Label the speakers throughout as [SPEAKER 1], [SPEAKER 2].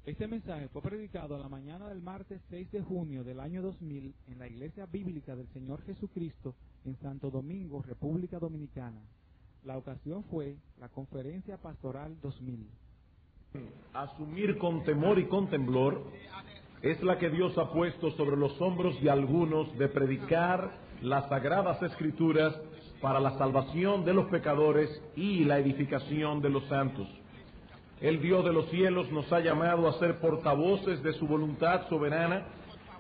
[SPEAKER 1] Este mensaje fue predicado a la mañana del martes 6 de junio del año 2000 en la Iglesia Bíblica del Señor Jesucristo en Santo Domingo, República Dominicana. La ocasión fue la Conferencia Pastoral 2000.
[SPEAKER 2] Asumir con temor y con temblor es la que Dios ha puesto sobre los hombros de algunos de predicar las sagradas escrituras para la salvación de los pecadores y la edificación de los santos. El Dios de los cielos nos ha llamado a ser portavoces de su voluntad soberana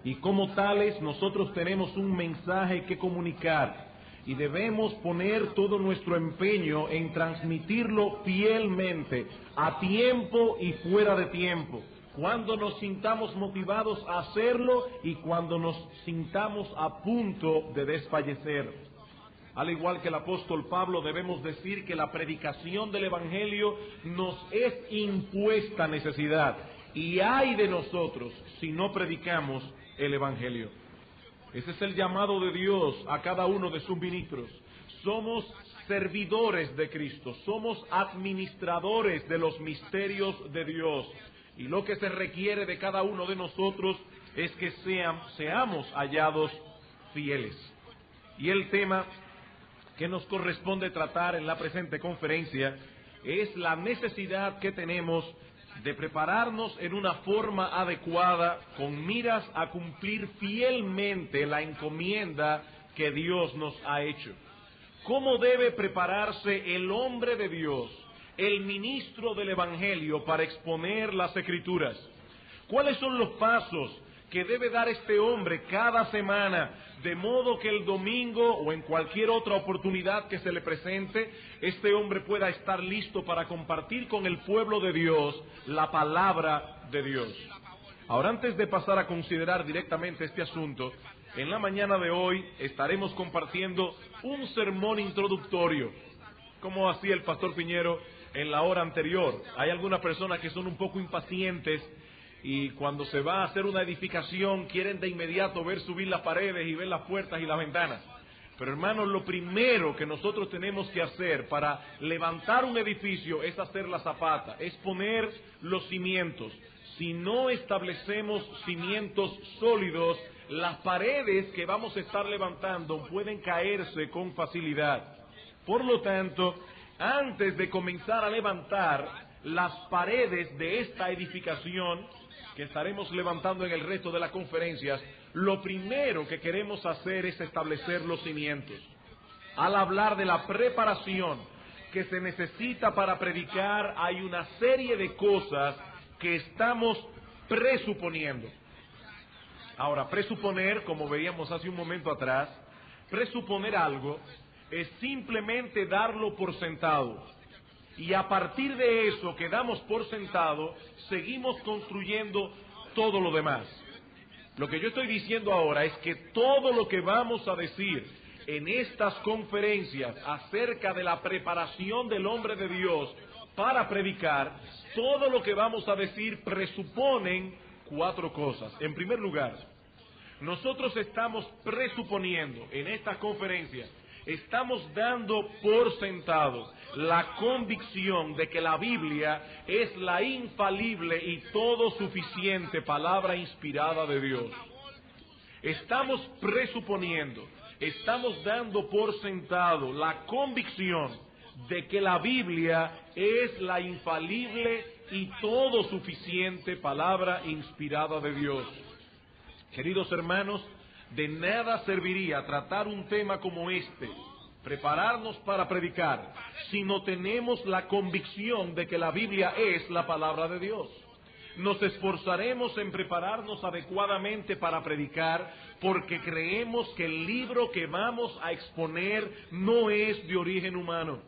[SPEAKER 2] y como tales nosotros tenemos un mensaje que comunicar y debemos poner todo nuestro empeño en transmitirlo fielmente, a tiempo y fuera de tiempo, cuando nos sintamos motivados a hacerlo y cuando nos sintamos a punto de desfallecer. Al igual que el apóstol Pablo, debemos decir que la predicación del Evangelio nos es impuesta necesidad, y ay de nosotros si no predicamos el Evangelio. Ese es el llamado de Dios a cada uno de sus ministros. Somos servidores de Cristo, somos administradores de los misterios de Dios, y lo que se requiere de cada uno de nosotros es que seamos hallados fieles. Y el tema que nos corresponde tratar en la presente conferencia es la necesidad que tenemos de prepararnos en una forma adecuada con miras a cumplir fielmente la encomienda que Dios nos ha hecho. ¿Cómo debe prepararse el hombre de Dios, el ministro del Evangelio, para exponer las Escrituras? ¿Cuáles son los pasos que debe dar este hombre cada semana, de modo que el domingo o en cualquier otra oportunidad que se le presente, este hombre pueda estar listo para compartir con el pueblo de Dios la palabra de Dios? Ahora, antes de pasar a considerar directamente este asunto, en la mañana de hoy estaremos compartiendo un sermón introductorio, como hacía el pastor Piñero en la hora anterior. Hay algunas personas que son un poco impacientes y cuando se va a hacer una edificación quieren de inmediato ver subir las paredes y ver las puertas y las ventanas. Pero hermanos, lo primero que nosotros tenemos que hacer para levantar un edificio es hacer la zapata, es poner los cimientos. Si no establecemos cimientos sólidos, las paredes que vamos a estar levantando pueden caerse con facilidad. Por lo tanto, antes de comenzar a levantar las paredes de esta edificación que estaremos levantando en el resto de las conferencias, lo primero que queremos hacer es establecer los cimientos. Al hablar de la preparación que se necesita para predicar, hay una serie de cosas que estamos presuponiendo. Ahora, presuponer, como veíamos hace un momento atrás, presuponer algo es simplemente darlo por sentado. Y a partir de eso que damos por sentado, seguimos construyendo todo lo demás. Lo que yo estoy diciendo ahora es que todo lo que vamos a decir en estas conferencias acerca de la preparación del hombre de Dios para predicar, todo lo que vamos a decir presuponen cuatro cosas. En primer lugar, nosotros estamos presuponiendo en estas conferencias, estamos dando por sentado la convicción de que la Biblia es la infalible y todo suficiente palabra inspirada de Dios. Estamos presuponiendo, estamos dando por sentado la convicción de que la Biblia es la infalible y todo suficiente palabra inspirada de Dios. Queridos hermanos, de nada serviría tratar un tema como este, prepararnos para predicar, si no tenemos la convicción de que la Biblia es la palabra de Dios. Nos esforzaremos en prepararnos adecuadamente para predicar porque creemos que el libro que vamos a exponer no es de origen humano.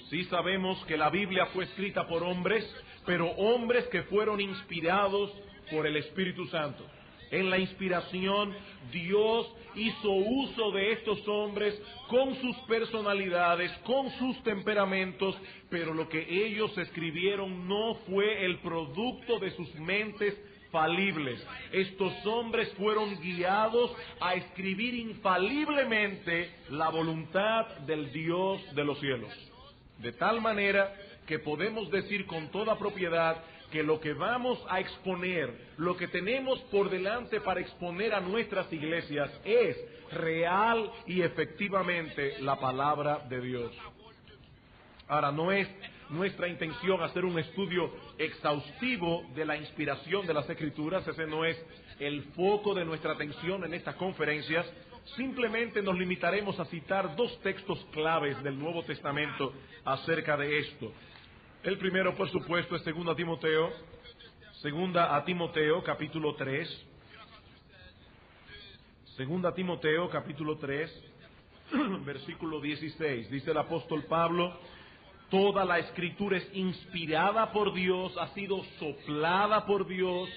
[SPEAKER 2] Sí sabemos que la Biblia fue escrita por hombres, pero hombres que fueron inspirados por el Espíritu Santo. En la inspiración, Dios hizo uso de estos hombres con sus personalidades, con sus temperamentos, pero lo que ellos escribieron no fue el producto de sus mentes falibles. Estos hombres fueron guiados a escribir infaliblemente la voluntad del Dios de los cielos. De tal manera que podemos decir con toda propiedad que lo que vamos a exponer, lo que tenemos por delante para exponer a nuestras iglesias es real y efectivamente la palabra de Dios. Ahora, no es nuestra intención hacer un estudio exhaustivo de la inspiración de las Escrituras, ese no es el foco de nuestra atención en estas conferencias. Simplemente nos limitaremos a citar dos textos claves del Nuevo Testamento acerca de esto. El primero, por supuesto, es 2 Timoteo, capítulo 3. 2 Timoteo, capítulo 3, versículo 16. Dice el apóstol Pablo: toda la Escritura es inspirada por Dios, ha sido soplada por Dios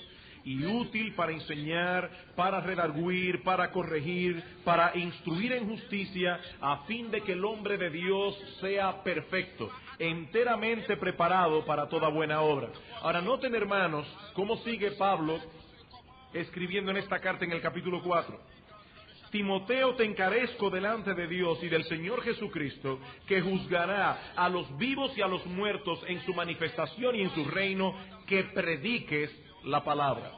[SPEAKER 2] y útil para enseñar, para redarguir, para corregir, para instruir en justicia, a fin de que el hombre de Dios sea perfecto, enteramente preparado para toda buena obra. Ahora, noten, hermanos, cómo sigue Pablo escribiendo en esta carta en el capítulo 4. Timoteo, te encarezco delante de Dios y del Señor Jesucristo, que juzgará a los vivos y a los muertos en su manifestación y en su reino, que prediques la palabra.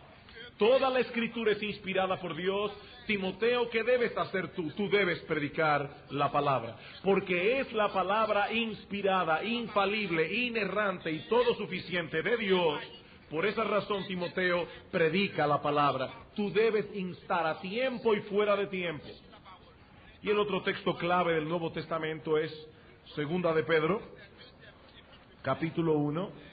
[SPEAKER 2] Toda la Escritura es inspirada por Dios. Timoteo, ¿qué debes hacer tú? Tú debes predicar la palabra, porque es la palabra inspirada, infalible, inerrante y todo suficiente de Dios. Por esa razón, Timoteo, predica la palabra. Tú debes instar a tiempo y fuera de tiempo. Y el otro texto clave del Nuevo Testamento es 2 de Pedro, capítulo 1,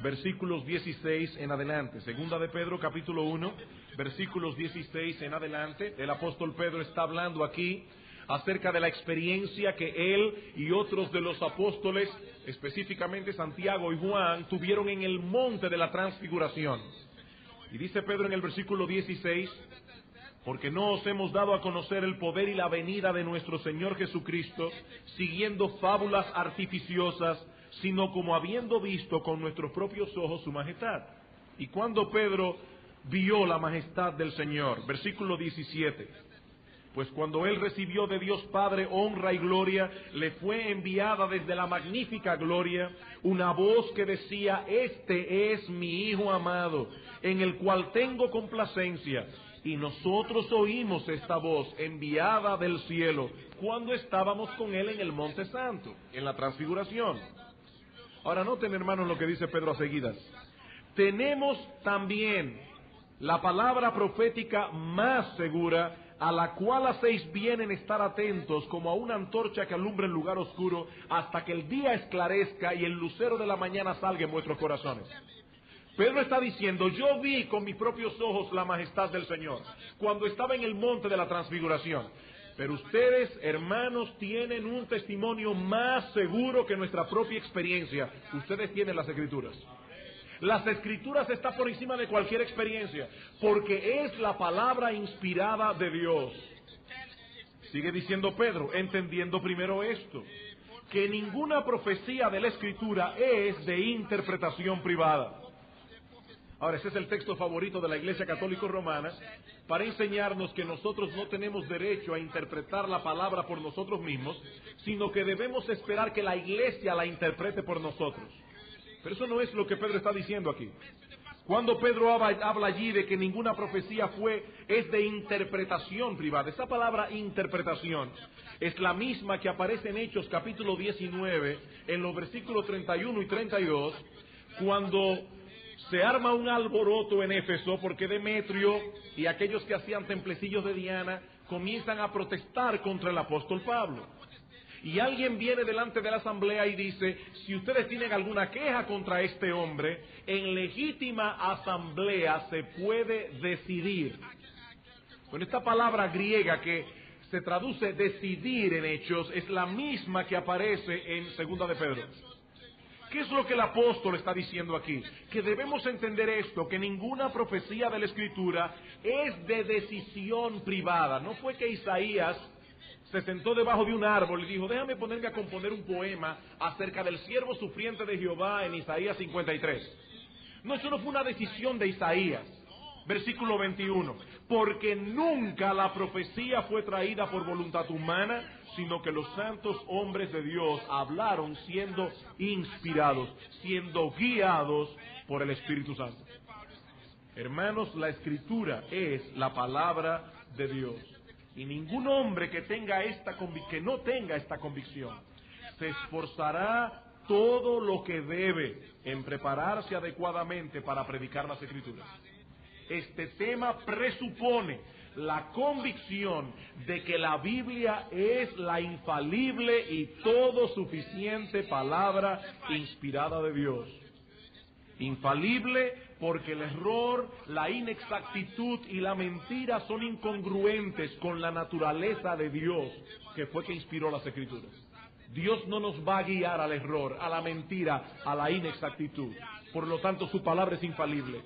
[SPEAKER 2] versículos 16 en adelante. 2 de Pedro, capítulo 1, versículos 16 en adelante. El apóstol Pedro está hablando aquí acerca de la experiencia que él y otros de los apóstoles, específicamente Santiago y Juan, tuvieron en el monte de la transfiguración. Y dice Pedro en el versículo 16: porque no os hemos dado a conocer el poder y la venida de nuestro Señor Jesucristo, siguiendo fábulas artificiosas, sino como habiendo visto con nuestros propios ojos su majestad. Y cuando Pedro vio la majestad del Señor, versículo 17, pues cuando él recibió de Dios Padre honra y gloria, le fue enviada desde la magnífica gloria una voz que decía: este es mi Hijo amado, en el cual tengo complacencia. Y nosotros oímos esta voz enviada del cielo cuando estábamos con él en el Monte Santo, en la transfiguración. Ahora noten, hermanos, lo que dice Pedro a seguidas. Tenemos también la palabra profética más segura, a la cual hacéis bien en estar atentos como a una antorcha que alumbra en lugar oscuro, hasta que el día esclarezca y el lucero de la mañana salga en vuestros corazones. Pedro está diciendo: yo vi con mis propios ojos la majestad del Señor cuando estaba en el monte de la transfiguración. Pero ustedes, hermanos, tienen un testimonio más seguro que nuestra propia experiencia. Ustedes tienen las Escrituras. Las Escrituras están por encima de cualquier experiencia, porque es la palabra inspirada de Dios. Sigue diciendo Pedro, entendiendo primero esto, que ninguna profecía de la Escritura es de interpretación privada. Ahora, ese es el texto favorito de la Iglesia Católica Romana para enseñarnos que nosotros no tenemos derecho a interpretar la palabra por nosotros mismos, sino que debemos esperar que la Iglesia la interprete por nosotros. Pero eso no es lo que Pedro está diciendo aquí. Cuando Pedro habla allí de que ninguna profecía es de interpretación privada, esa palabra interpretación es la misma que aparece en Hechos capítulo 19, en los versículos 31 y 32, cuando se arma un alboroto en Éfeso porque Demetrio y aquellos que hacían templecillos de Diana comienzan a protestar contra el apóstol Pablo. Y alguien viene delante de la asamblea y dice: si ustedes tienen alguna queja contra este hombre, en legítima asamblea se puede decidir. Bueno, esta palabra griega que se traduce decidir en Hechos es la misma que aparece en 2 de Pedro. ¿Qué es lo que el apóstol está diciendo aquí? Que debemos entender esto, que ninguna profecía de la Escritura es de decisión privada. No fue que Isaías se sentó debajo de un árbol y dijo: déjame ponerme a componer un poema acerca del siervo sufriente de Jehová en Isaías 53. No, eso no fue una decisión de Isaías. Versículo 21. Porque nunca la profecía fue traída por voluntad humana, sino que los santos hombres de Dios hablaron siendo inspirados, siendo guiados por el Espíritu Santo. Hermanos, la Escritura es la palabra de Dios. Y ningún hombre que no tenga esta convicción se esforzará todo lo que debe en prepararse adecuadamente para predicar las Escrituras. Este tema presupone la convicción de que la Biblia es la infalible y todo suficiente palabra inspirada de Dios. Infalible porque el error, la inexactitud y la mentira son incongruentes con la naturaleza de Dios, que fue que inspiró las Escrituras. Dios no nos va a guiar al error, a la mentira, a la inexactitud. Por lo tanto, su palabra es infalible.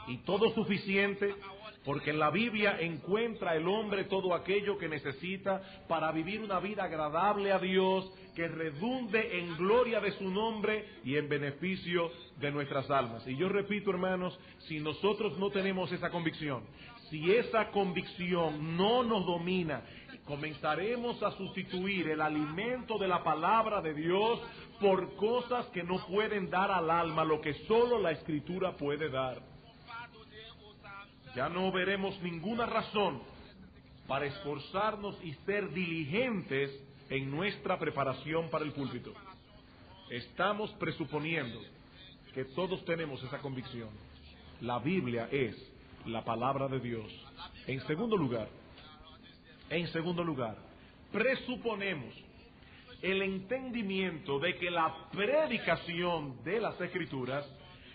[SPEAKER 2] Y todo suficiente, porque en la Biblia encuentra el hombre todo aquello que necesita para vivir una vida agradable a Dios, que redunde en gloria de su nombre y en beneficio de nuestras almas. Y yo repito, hermanos, si nosotros no tenemos esa convicción, si esa convicción no nos domina, comenzaremos a sustituir el alimento de la palabra de Dios por cosas que no pueden dar al alma lo que solo la Escritura puede dar. Ya no veremos ninguna razón para esforzarnos y ser diligentes en nuestra preparación para el púlpito. Estamos presuponiendo que todos tenemos esa convicción. La Biblia es la palabra de Dios. En segundo lugar, presuponemos el entendimiento de que la predicación de las Escrituras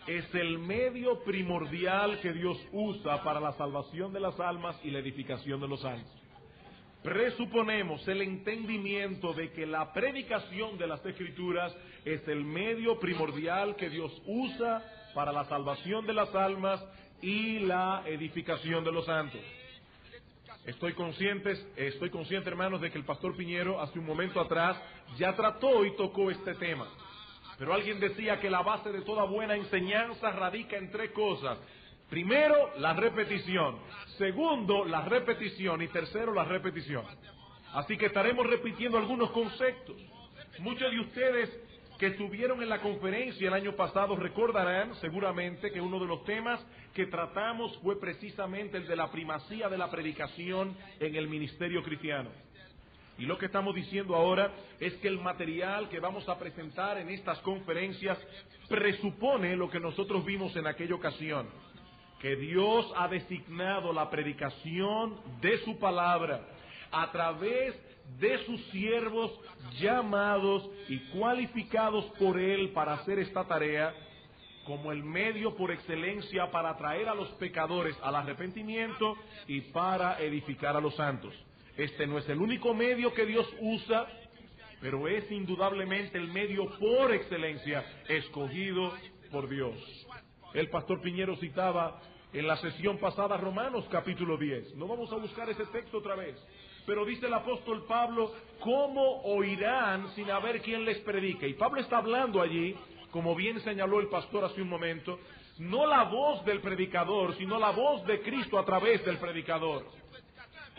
[SPEAKER 2] es el medio primordial que Dios usa para la salvación de las almas y la edificación de los santos. Presuponemos el entendimiento de que la predicación de las Escrituras es el medio primordial que Dios usa para la salvación de las almas y la edificación de los santos. Estoy consciente, hermanos, de que el pastor Piñero hace un momento atrás ya trató y tocó este tema. Pero alguien decía que la base de toda buena enseñanza radica en tres cosas. Primero, la repetición. Segundo, la repetición. Y tercero, la repetición. Así que estaremos repitiendo algunos conceptos. Muchos de ustedes que estuvieron en la conferencia el año pasado recordarán seguramente que uno de los temas que tratamos fue precisamente el de la primacía de la predicación en el ministerio cristiano. Y lo que estamos diciendo ahora es que el material que vamos a presentar en estas conferencias presupone lo que nosotros vimos en aquella ocasión, que Dios ha designado la predicación de su palabra a través de sus siervos llamados y cualificados por Él para hacer esta tarea como el medio por excelencia para atraer a los pecadores al arrepentimiento y para edificar a los santos. Este no es el único medio que Dios usa, pero es indudablemente el medio por excelencia escogido por Dios. El pastor Piñero citaba en la sesión pasada Romanos capítulo 10. No vamos a buscar ese texto otra vez. Pero dice el apóstol Pablo, ¿cómo oirán sin haber quien les predique? Y Pablo está hablando allí, como bien señaló el pastor hace un momento, no la voz del predicador, sino la voz de Cristo a través del predicador.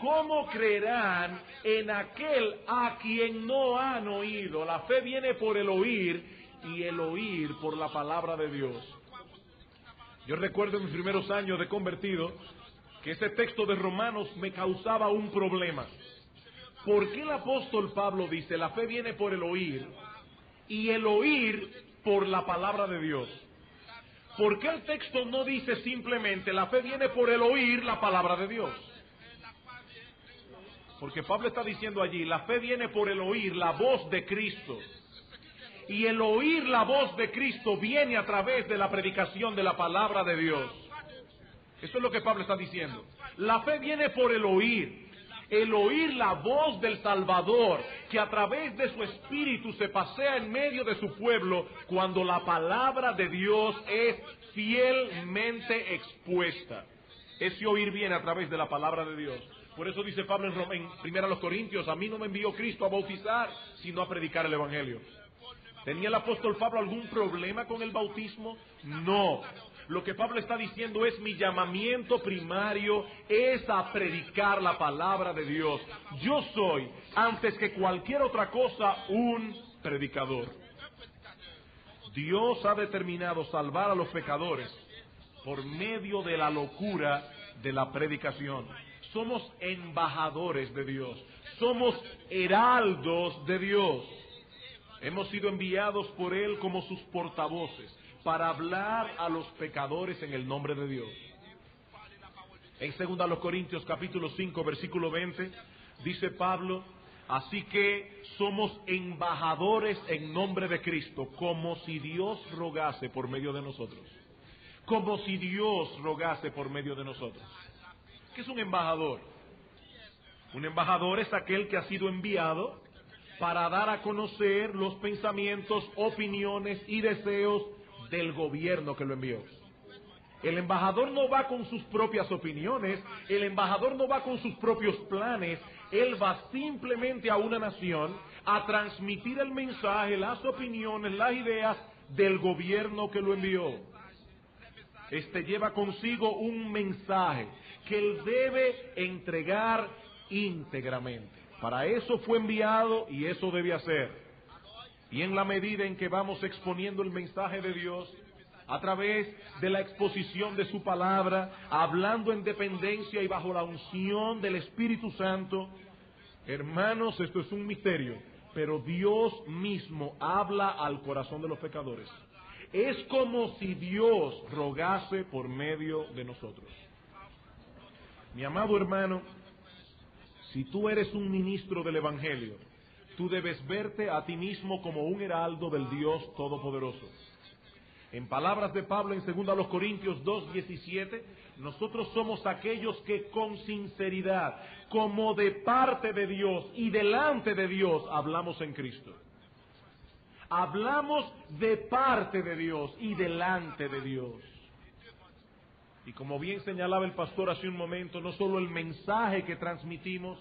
[SPEAKER 2] ¿Cómo creerán en aquel a quien no han oído? La fe viene por el oír y el oír por la palabra de Dios. Yo recuerdo en mis primeros años de convertido que ese texto de Romanos me causaba un problema. ¿Por qué el apóstol Pablo dice la fe viene por el oír y el oír por la palabra de Dios? ¿Por qué el texto no dice simplemente la fe viene por el oír la palabra de Dios? Porque Pablo está diciendo allí, la fe viene por el oír la voz de Cristo. Y el oír la voz de Cristo viene a través de la predicación de la palabra de Dios. Eso es lo que Pablo está diciendo. La fe viene por el oír la voz del Salvador, que a través de su Espíritu se pasea en medio de su pueblo cuando la palabra de Dios es fielmente expuesta. Ese oír viene a través de la palabra de Dios. Por eso dice Pablo en 1 Corintios, a mí no me envió Cristo a bautizar, sino a predicar el Evangelio. ¿Tenía el apóstol Pablo algún problema con el bautismo? No. Lo que Pablo está diciendo es: mi llamamiento primario es a predicar la palabra de Dios. Yo soy, antes que cualquier otra cosa, un predicador. Dios ha determinado salvar a los pecadores por medio de la locura de la predicación. Somos embajadores de Dios, somos heraldos de Dios. Hemos sido enviados por Él como sus portavoces para hablar a los pecadores en el nombre de Dios. En 2 Corintios capítulo 5 versículo 20 dice Pablo: así que somos embajadores en nombre de Cristo, como si Dios rogase por medio de nosotros. Como si Dios rogase por medio de nosotros. ¿Qué es un embajador? Un embajador es aquel que ha sido enviado para dar a conocer los pensamientos, opiniones y deseos del gobierno que lo envió. El embajador no va con sus propias opiniones, el embajador no va con sus propios planes, él va simplemente a una nación a transmitir el mensaje, las opiniones, las ideas del gobierno que lo envió. Este lleva consigo un mensaje que él debe entregar íntegramente. Para eso fue enviado y eso debe hacer. Y en la medida en que vamos exponiendo el mensaje de Dios, a través de la exposición de su palabra, hablando en dependencia y bajo la unción del Espíritu Santo, hermanos, esto es un misterio, pero Dios mismo habla al corazón de los pecadores. Es como si Dios rogase por medio de nosotros. Mi amado hermano, si tú eres un ministro del Evangelio, tú debes verte a ti mismo como un heraldo del Dios Todopoderoso. En palabras de Pablo en 2 Corintios 2:17, nosotros somos aquellos que con sinceridad, como de parte de Dios y delante de Dios, hablamos en Cristo. Hablamos de parte de Dios y delante de Dios. Y como bien señalaba el pastor hace un momento, no solo el mensaje que transmitimos,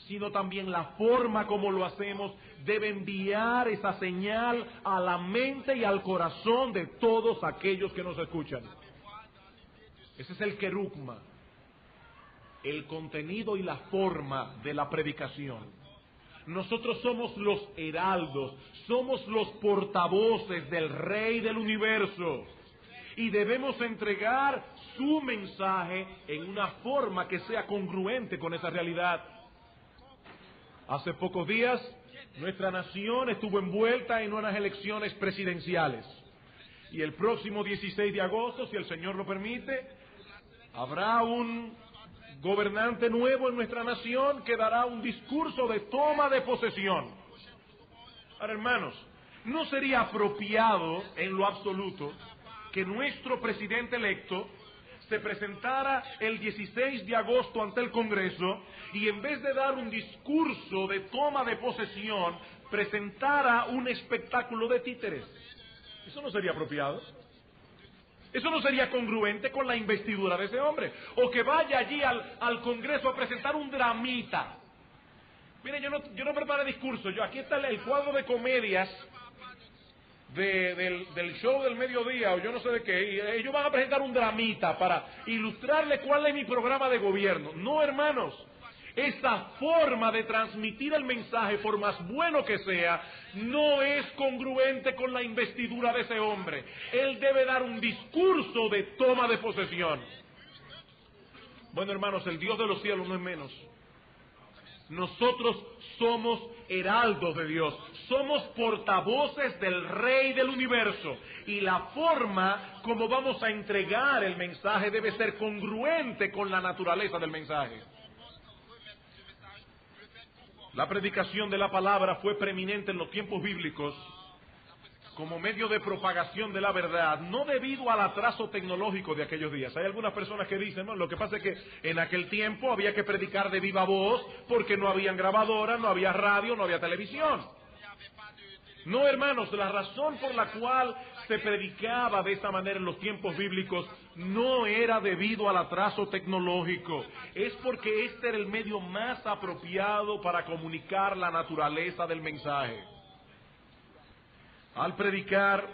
[SPEAKER 2] sino también la forma como lo hacemos, debe enviar esa señal a la mente y al corazón de todos aquellos que nos escuchan. Ese es el querugma, el contenido y la forma de la predicación. Nosotros somos los heraldos, somos los portavoces del Rey del Universo y debemos entregar su mensaje en una forma que sea congruente con esa realidad. Hace pocos días, nuestra nación estuvo envuelta en unas elecciones presidenciales. Y el próximo 16 de agosto, si el Señor lo permite, habrá un gobernante nuevo en nuestra nación que dará un discurso de toma de posesión. Ahora, hermanos, no sería apropiado en lo absoluto que nuestro presidente electo se presentara el 16 de agosto ante el Congreso y en vez de dar un discurso de toma de posesión, presentara un espectáculo de títeres. Eso no sería apropiado. Eso no sería congruente con la investidura de ese hombre. O que vaya allí al Congreso a presentar un dramita. Mire, yo no preparé discurso. Aquí está el cuadro de comedias del show del mediodía o yo no sé de qué, y ellos van a presentar un dramita para ilustrarle cuál es mi programa de gobierno. No, hermanos, esa forma de transmitir el mensaje, por más bueno que sea, no es congruente con la investidura de ese hombre. Él debe dar un discurso de toma de posesión. Bueno, hermanos, el Dios de los cielos no es menos. Nosotros somos heraldos de Dios, somos portavoces del Rey del Universo y la forma como vamos a entregar el mensaje debe ser congruente con la naturaleza del mensaje. La predicación de la palabra fue preeminente en los tiempos bíblicos como medio de propagación de la verdad, no debido al atraso tecnológico de aquellos días. Hay algunas personas que dicen, lo que pasa es que en aquel tiempo había que predicar de viva voz porque no habían grabadoras, no había radio, no había televisión. No, hermanos, la razón por la cual se predicaba de esta manera en los tiempos bíblicos no era debido al atraso tecnológico, es porque este era el medio más apropiado para comunicar la naturaleza del mensaje. Al predicar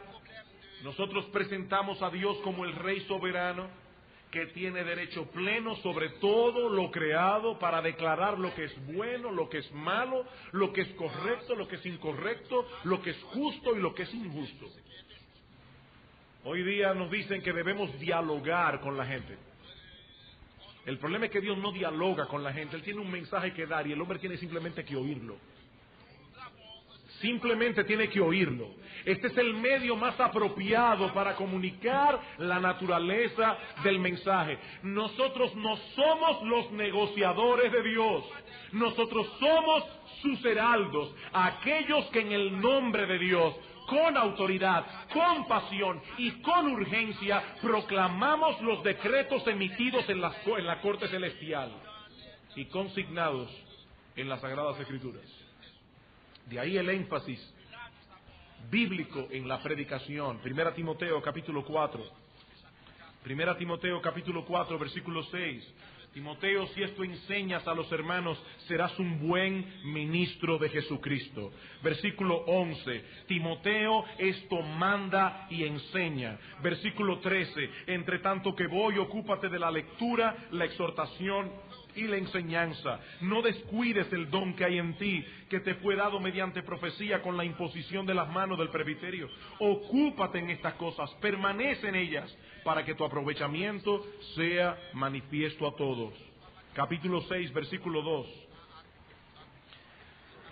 [SPEAKER 2] Nosotros presentamos a Dios como el Rey soberano, que tiene derecho pleno sobre todo lo creado para declarar lo que es bueno, lo que es malo, lo que es correcto, lo que es incorrecto, lo que es justo y lo que es injusto. Hoy día nos dicen que debemos dialogar con la gente. El problema es que Dios no dialoga con la gente. Él tiene un mensaje que dar y el hombre tiene simplemente que oírlo. Simplemente tiene que oírlo. Este es el medio más apropiado para comunicar la naturaleza del mensaje. Nosotros no somos los negociadores de Dios. Nosotros somos sus heraldos, aquellos que en el nombre de Dios, con autoridad, con pasión y con urgencia, proclamamos los decretos emitidos en la corte celestial y consignados en las Sagradas Escrituras. De ahí el énfasis bíblico en la predicación. 1 Timoteo capítulo 4. 1 Timoteo capítulo 4, versículo 6. Timoteo, si esto enseñas a los hermanos, serás un buen ministro de Jesucristo. Versículo 11. Timoteo, esto manda y enseña. Versículo 13. Entre tanto que voy, ocúpate de la lectura, la exhortación y la enseñanza. No descuides el don que hay en ti, que te fue dado mediante profecía con la imposición de las manos del presbiterio. Ocúpate en estas cosas, permanece en ellas, para que tu aprovechamiento sea manifiesto a todos. Capítulo 6, versículo 2.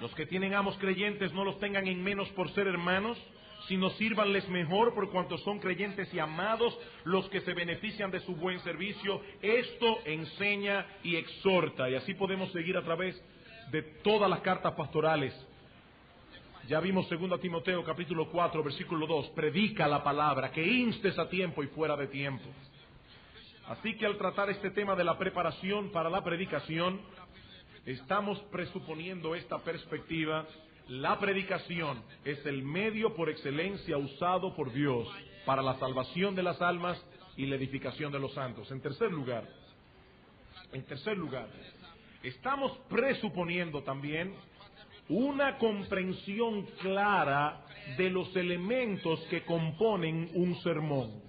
[SPEAKER 2] Los que tienen amos creyentes no los tengan en menos por ser hermanos, sino sírvanles mejor por cuanto son creyentes y amados los que se benefician de su buen servicio. Esto enseña y exhorta. Y así podemos seguir a través de todas las cartas pastorales. Ya vimos 2 Timoteo capítulo 4 versículo 2. Predica la palabra, que instes a tiempo y fuera de tiempo. Así que al tratar este tema de la preparación para la predicación, estamos presuponiendo esta perspectiva. La predicación es el medio por excelencia usado por Dios para la salvación de las almas y la edificación de los santos. En tercer lugar, estamos presuponiendo también una comprensión clara de los elementos que componen un sermón.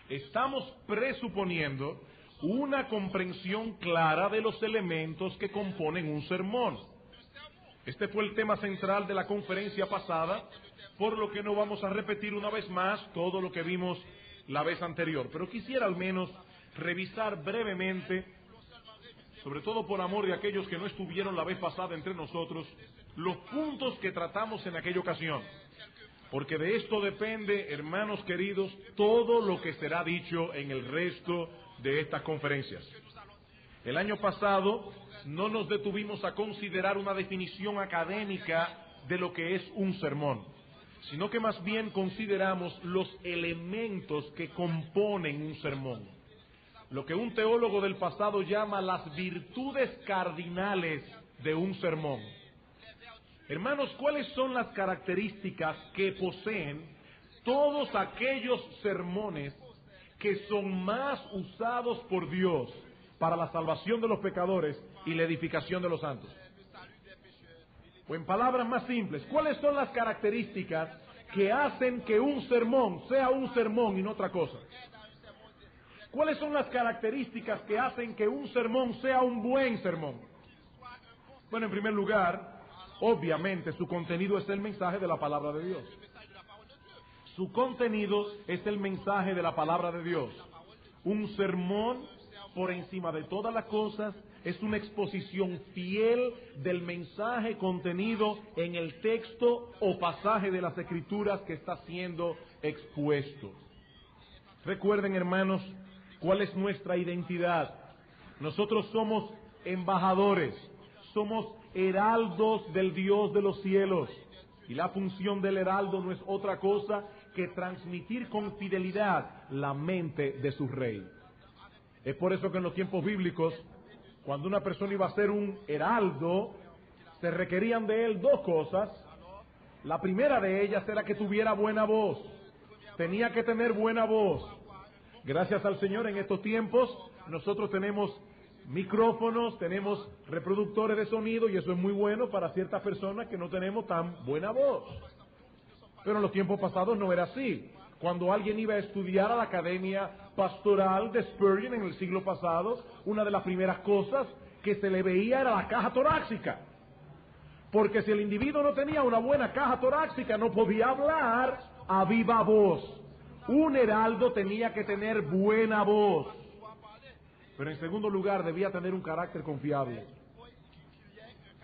[SPEAKER 2] Estamos presuponiendo una comprensión clara de los elementos que componen un sermón. Este fue el tema central de la conferencia pasada, por lo que no vamos a repetir una vez más todo lo que vimos la vez anterior. Pero quisiera al menos revisar brevemente, sobre todo por amor de aquellos que no estuvieron la vez pasada entre nosotros, los puntos que tratamos en aquella ocasión. Porque de esto depende, hermanos queridos, todo lo que será dicho en el resto de estas conferencias. El año pasado no nos detuvimos a considerar una definición académica de lo que es un sermón, sino que más bien consideramos los elementos que componen un sermón. Lo que un teólogo del pasado llama las virtudes cardinales de un sermón. Hermanos, ¿cuáles son las características que poseen todos aquellos sermones que son más usados por Dios para la salvación de los pecadores y la edificación de los santos? O en palabras más simples, ¿cuáles son las características que hacen que un sermón sea un sermón y no otra cosa? ¿Cuáles son las características que hacen que un sermón sea un buen sermón? Bueno, en primer lugar, obviamente su contenido es el mensaje de la palabra de Dios. Su contenido es el mensaje de la palabra de Dios. Un sermón, por encima de todas las cosas, es una exposición fiel del mensaje contenido en el texto o pasaje de las Escrituras que está siendo expuesto. Recuerden, hermanos, cuál es nuestra identidad. Nosotros somos embajadores, somos heraldos del Dios de los cielos. Y la función del heraldo no es otra cosa que transmitir con fidelidad la mente de su rey. Es por eso que en los tiempos bíblicos, cuando una persona iba a ser un heraldo, se requerían de él dos cosas. La primera de ellas era que tuviera buena voz. Tenía que tener buena voz. Gracias al Señor, en estos tiempos nosotros tenemos micrófonos, tenemos reproductores de sonido, y eso es muy bueno para ciertas personas que no tenemos tan buena voz. Pero en los tiempos pasados no era así. Cuando alguien iba a estudiar a la academia pastoral de Spurgeon en el siglo pasado, una de las primeras cosas que se le veía era la caja torácica. Porque si el individuo no tenía una buena caja torácica, no podía hablar a viva voz. Un heraldo tenía que tener buena voz. Pero en segundo lugar, debía tener un carácter confiable.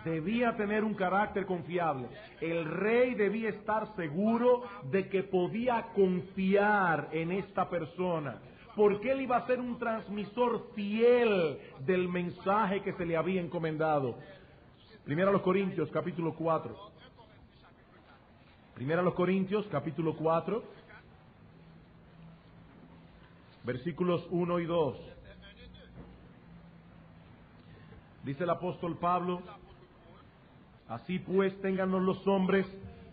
[SPEAKER 2] Debía tener un carácter confiable. El rey debía estar seguro de que podía confiar en esta persona, porque él iba a ser un transmisor fiel del mensaje que se le había encomendado. Primera a los Corintios, capítulo 4. Primera a los Corintios, capítulo 4, versículos 1 y 2. Dice el apóstol Pablo: así pues, téngannos los hombres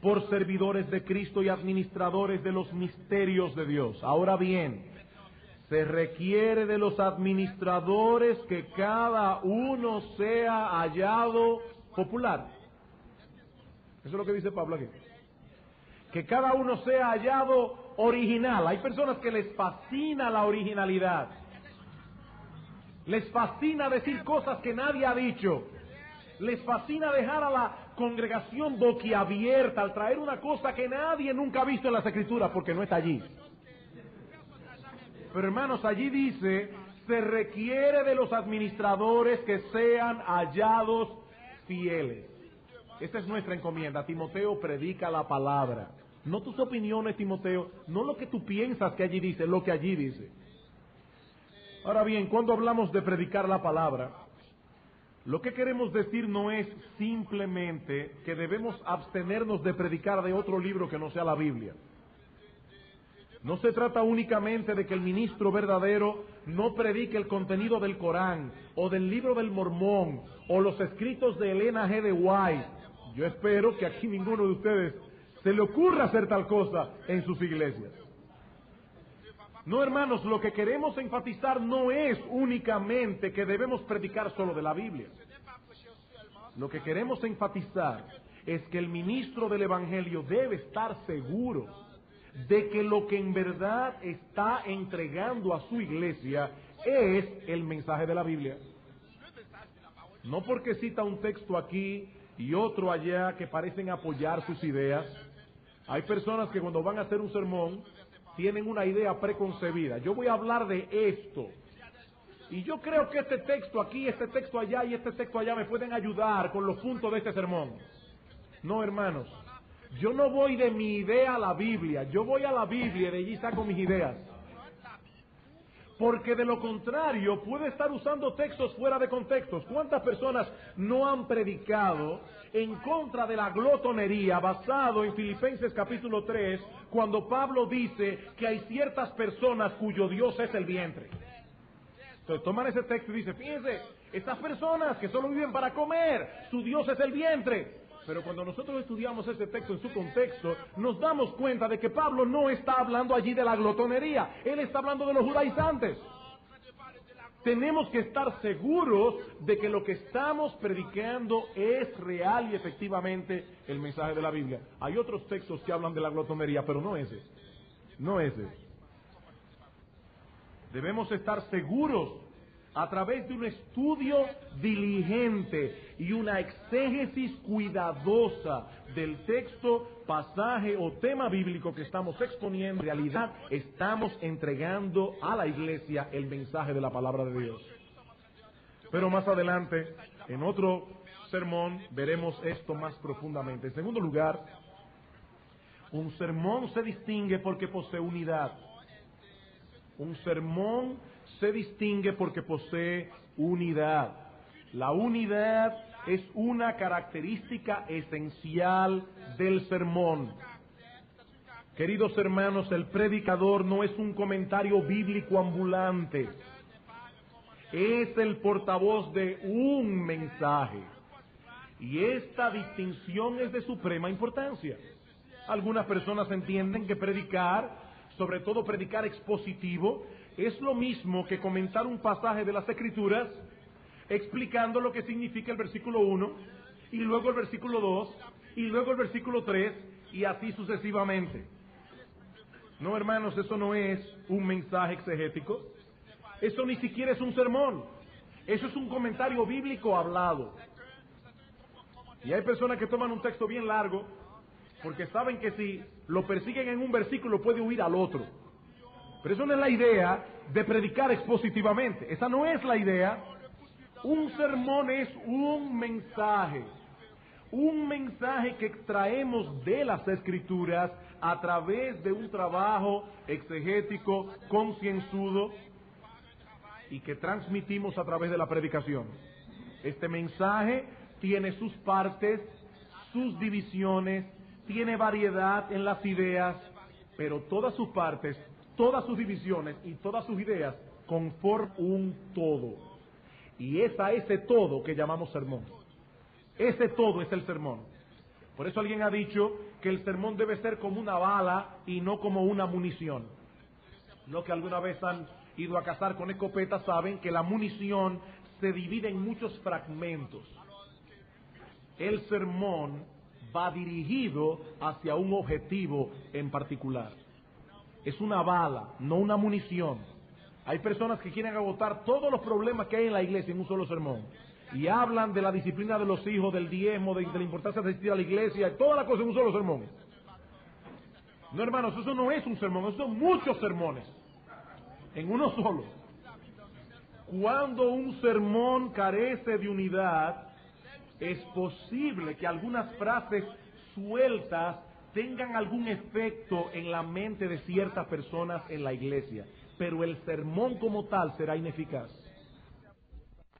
[SPEAKER 2] por servidores de Cristo y administradores de los misterios de Dios. Ahora bien, se requiere de los administradores que cada uno sea hallado popular. Eso es lo que dice Pablo aquí. Que cada uno sea hallado original. Hay personas que les fascina la originalidad. Les fascina decir cosas que nadie ha dicho. Les fascina dejar a la congregación boquiabierta al traer una cosa que nadie nunca ha visto en las Escrituras porque no está allí. Pero hermanos, allí dice, se requiere de los administradores que sean hallados fieles. Esta es nuestra encomienda. Timoteo, predica la palabra. No tus opiniones, Timoteo, no lo que tú piensas que allí dice, lo que allí dice. Ahora bien, cuando hablamos de predicar la palabra, lo que queremos decir no es simplemente que debemos abstenernos de predicar de otro libro que no sea la Biblia. No se trata únicamente de que el ministro verdadero no predique el contenido del Corán, o del libro del Mormón, o los escritos de Elena G. de White. Yo espero que aquí ninguno de ustedes se le ocurra hacer tal cosa en sus iglesias. No, hermanos, lo que queremos enfatizar no es únicamente que debemos predicar solo de la Biblia. Lo que queremos enfatizar es que el ministro del Evangelio debe estar seguro de que lo que en verdad está entregando a su iglesia es el mensaje de la Biblia. No porque cita un texto aquí y otro allá que parecen apoyar sus ideas. Hay personas que cuando van a hacer un sermón tienen una idea preconcebida. Yo voy a hablar de esto, y yo creo que este texto aquí, este texto allá y este texto allá me pueden ayudar con los puntos de este sermón. No, hermanos, yo no voy de mi idea a la Biblia, yo voy a la Biblia y de allí saco mis ideas. Porque de lo contrario puede estar usando textos fuera de contextos. ¿Cuántas personas no han predicado en contra de la glotonería basado en Filipenses capítulo 3, cuando Pablo dice que hay ciertas personas cuyo Dios es el vientre? Entonces toman ese texto y dicen, fíjense, estas personas que solo viven para comer, su Dios es el vientre. Pero cuando nosotros estudiamos ese texto en su contexto, nos damos cuenta de que Pablo no está hablando allí de la glotonería, él está hablando de los judaizantes. Tenemos que estar seguros de que lo que estamos predicando es real y efectivamente el mensaje de la Biblia. Hay otros textos que hablan de la glotonería, pero no ese. No ese. Debemos estar seguros a través de un estudio diligente y una exégesis cuidadosa del texto, pasaje o tema bíblico que estamos exponiendo. En realidad estamos entregando a la iglesia el mensaje de la palabra de Dios. Pero más adelante, en otro sermón, veremos esto más profundamente. En segundo lugar, un sermón se distingue porque posee unidad. Un sermón se distingue porque posee unidad. La unidad es una característica esencial del sermón. Queridos hermanos, el predicador no es un comentario bíblico ambulante. Es el portavoz de un mensaje. Y esta distinción es de suprema importancia. Algunas personas entienden que predicar, sobre todo predicar expositivo, es lo mismo que comentar un pasaje de las Escrituras, explicando lo que significa el versículo 1, y luego el versículo 2, y luego el versículo 3, y así sucesivamente. No, hermanos, eso no es un mensaje exegético. Eso ni siquiera es un sermón. Eso es un comentario bíblico hablado. Y hay personas que toman un texto bien largo porque saben que si lo persiguen en un versículo puede huir al otro. Pero eso no es la idea de predicar expositivamente. Esa no es la idea. Un sermón es un mensaje. Un mensaje que extraemos de las Escrituras a través de un trabajo exegético, concienzudo, y que transmitimos a través de la predicación. Este mensaje tiene sus partes, sus divisiones, tiene variedad en las ideas, pero todas sus partes, todas sus divisiones y todas sus ideas conforman un todo. Y es a ese todo que llamamos sermón. Ese todo es el sermón. Por eso alguien ha dicho que el sermón debe ser como una bala y no como una munición. Los que alguna vez han ido a cazar con escopeta saben que la munición se divide en muchos fragmentos. El sermón va dirigido hacia un objetivo en particular. Es una bala, no una munición. Hay personas que quieren agotar todos los problemas que hay en la iglesia en un solo sermón. Y hablan de la disciplina de los hijos, del diezmo, de la importancia de asistir a la iglesia, y todas las cosas en un solo sermón. No, hermanos, eso no es un sermón, eso son muchos sermones en uno solo. Cuando un sermón carece de unidad, es posible que algunas frases sueltas tengan algún efecto en la mente de ciertas personas en la iglesia, pero el sermón como tal será ineficaz.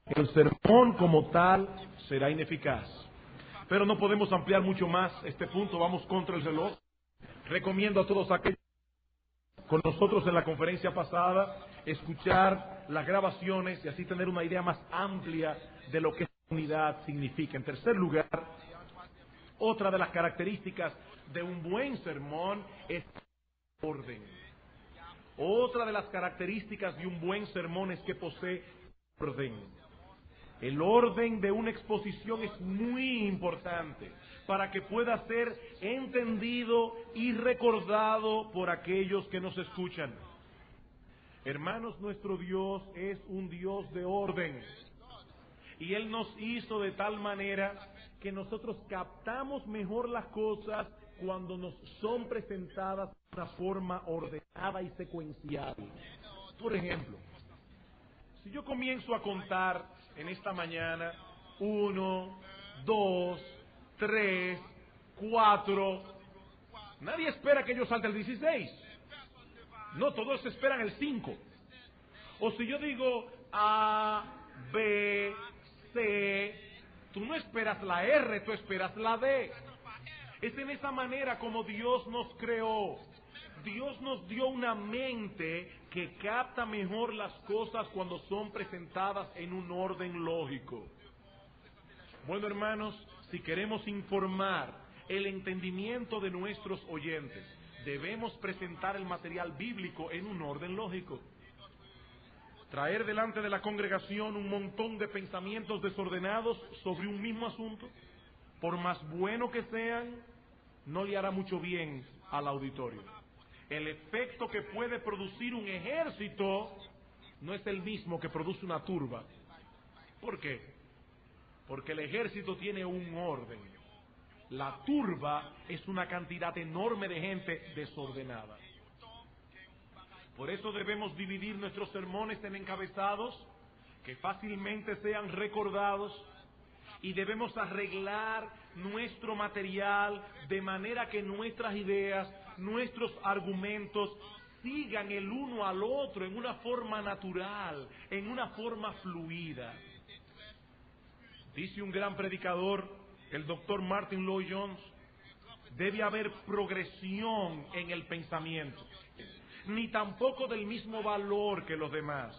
[SPEAKER 2] El sermón como tal será ineficaz. Pero no podemos ampliar mucho más este punto, vamos contra el reloj. Recomiendo a todos aquellos con nosotros en la conferencia pasada escuchar las grabaciones y así tener una idea más amplia de lo que unidad significa. En tercer lugar, otra de las características de un buen sermón es orden. Otra de las características de un buen sermón es que posee orden. El orden de una exposición es muy importante para que pueda ser entendido y recordado por aquellos que nos escuchan. Hermanos, nuestro Dios es un Dios de orden. Y Él nos hizo de tal manera que nosotros captamos mejor las cosas cuando nos son presentadas de una forma ordenada y secuencial. Por ejemplo, si yo comienzo a contar en esta mañana 1, 2, 3, 4, nadie espera que yo salte el 16. No, todos esperan el 5. O si yo digo A, B, C, tú no esperas la R, tú esperas la D. Es en esa manera como Dios nos creó. Dios nos dio una mente que capta mejor las cosas cuando son presentadas en un orden lógico. Bueno, hermanos, si queremos informar el entendimiento de nuestros oyentes, debemos presentar el material bíblico en un orden lógico. Traer delante de la congregación un montón de pensamientos desordenados sobre un mismo asunto, por más bueno que sean, no le hará mucho bien al auditorio. El efecto que puede producir un ejército no es el mismo que produce una turba. ¿Por qué? Porque el ejército tiene un orden. La turba es una cantidad enorme de gente desordenada. Por eso debemos dividir nuestros sermones en encabezados que fácilmente sean recordados y debemos arreglar nuestro material de manera que nuestras ideas, nuestros argumentos sigan el uno al otro en una forma natural, en una forma fluida. Dice un gran predicador, el doctor Martin Lloyd-Jones, debe haber progresión en el pensamiento, ni tampoco del mismo valor que los demás.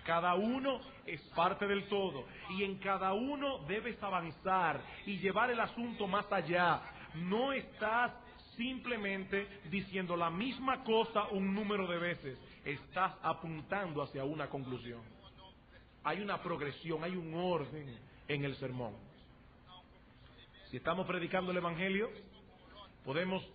[SPEAKER 2] Cada uno es parte del todo y en cada uno debes avanzar y llevar el asunto más allá. No estás simplemente diciendo la misma cosa un número de veces, estás apuntando hacia una conclusión. Hay una progresión, hay un orden en el sermón. Si estamos predicando el Evangelio,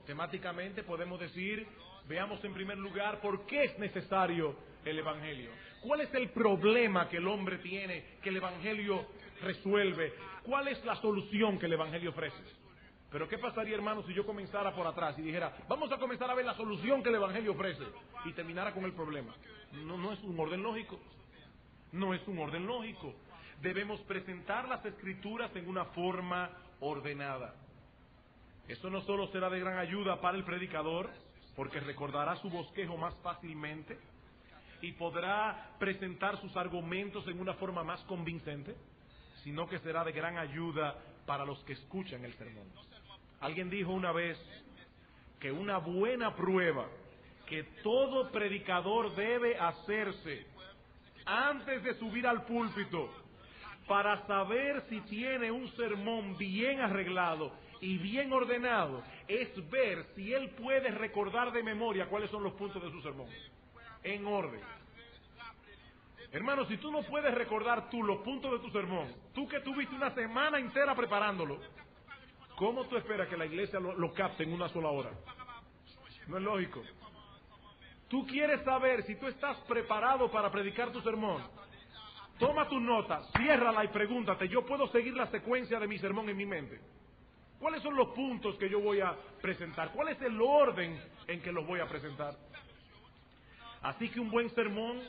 [SPEAKER 2] Temáticamente podemos decir, veamos en primer lugar por qué es necesario el Evangelio. ¿Cuál es el problema que el hombre tiene, que el Evangelio resuelve? ¿Cuál es la solución que el Evangelio ofrece? Pero ¿qué pasaría, hermano, si yo comenzara por atrás y dijera, vamos a comenzar a ver la solución que el Evangelio ofrece, y terminara con el problema? No es un orden lógico. No es un orden lógico. Debemos presentar las Escrituras en una forma ordenada. Eso no solo será de gran ayuda para el predicador, porque recordará su bosquejo más fácilmente y podrá presentar sus argumentos en una forma más convincente, sino que será de gran ayuda para los que escuchan el sermón. Alguien dijo una vez que una buena prueba que todo predicador debe hacerse antes de subir al púlpito para saber si tiene un sermón bien arreglado y bien ordenado es ver si él puede recordar de memoria cuáles son los puntos de su sermón en orden. Hermano, si tú no puedes recordar tú los puntos de tu sermón, tú que tuviste una semana entera preparándolo, ¿cómo tú esperas que la iglesia lo capte en una sola hora? No es lógico. Tú quieres saber si tú estás preparado para predicar tu sermón. Toma tus notas, ciérrala y pregúntate, ¿yo puedo seguir la secuencia de mi sermón en mi mente? ¿Cuáles son los puntos que yo voy a presentar? ¿Cuál es el orden en que los voy a presentar? Así que un buen sermón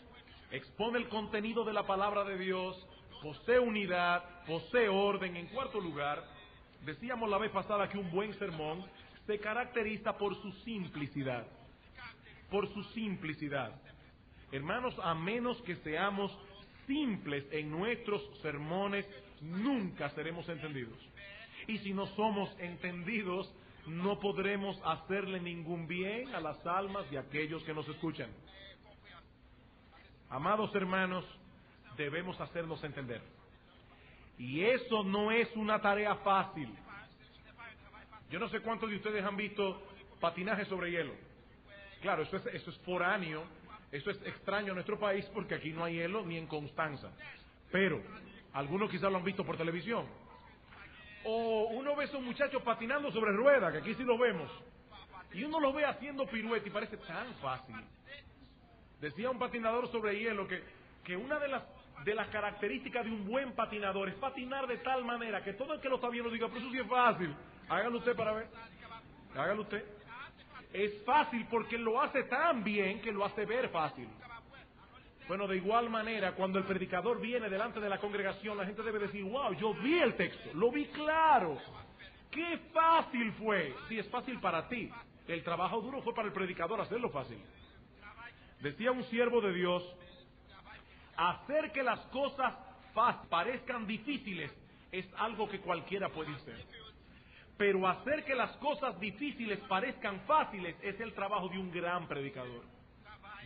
[SPEAKER 2] expone el contenido de la palabra de Dios, posee unidad, posee orden. En cuarto lugar, decíamos la vez pasada que un buen sermón se caracteriza por su simplicidad. Por su simplicidad. Hermanos, a menos que seamos simples en nuestros sermones, nunca seremos entendidos. Y si no somos entendidos, no podremos hacerle ningún bien a las almas de aquellos que nos escuchan. Amados hermanos, debemos hacernos entender. Y eso no es una tarea fácil. Yo no sé cuántos de ustedes han visto patinaje sobre hielo. Claro, eso es foráneo, eso es extraño a nuestro país porque aquí no hay hielo ni en Constanza. Pero algunos quizás lo han visto por televisión. O uno ve a esos muchachos patinando sobre ruedas, que aquí sí lo vemos. Y uno lo ve haciendo pirueta y parece tan fácil. Decía un patinador sobre hielo que una de las características de un buen patinador es patinar de tal manera que todo el que lo está viendo diga, pero eso sí es fácil. Hágalo usted para ver. Hágalo usted. Es fácil porque lo hace tan bien que lo hace ver fácil. Bueno, de igual manera, cuando el predicador viene delante de la congregación, la gente debe decir, wow, yo vi el texto, lo vi claro. ¡Qué fácil fue! Si es fácil para ti, el trabajo duro fue para el predicador hacerlo fácil. Decía un siervo de Dios, hacer que las cosas parezcan difíciles es algo que cualquiera puede hacer. Pero hacer que las cosas difíciles parezcan fáciles es el trabajo de un gran predicador.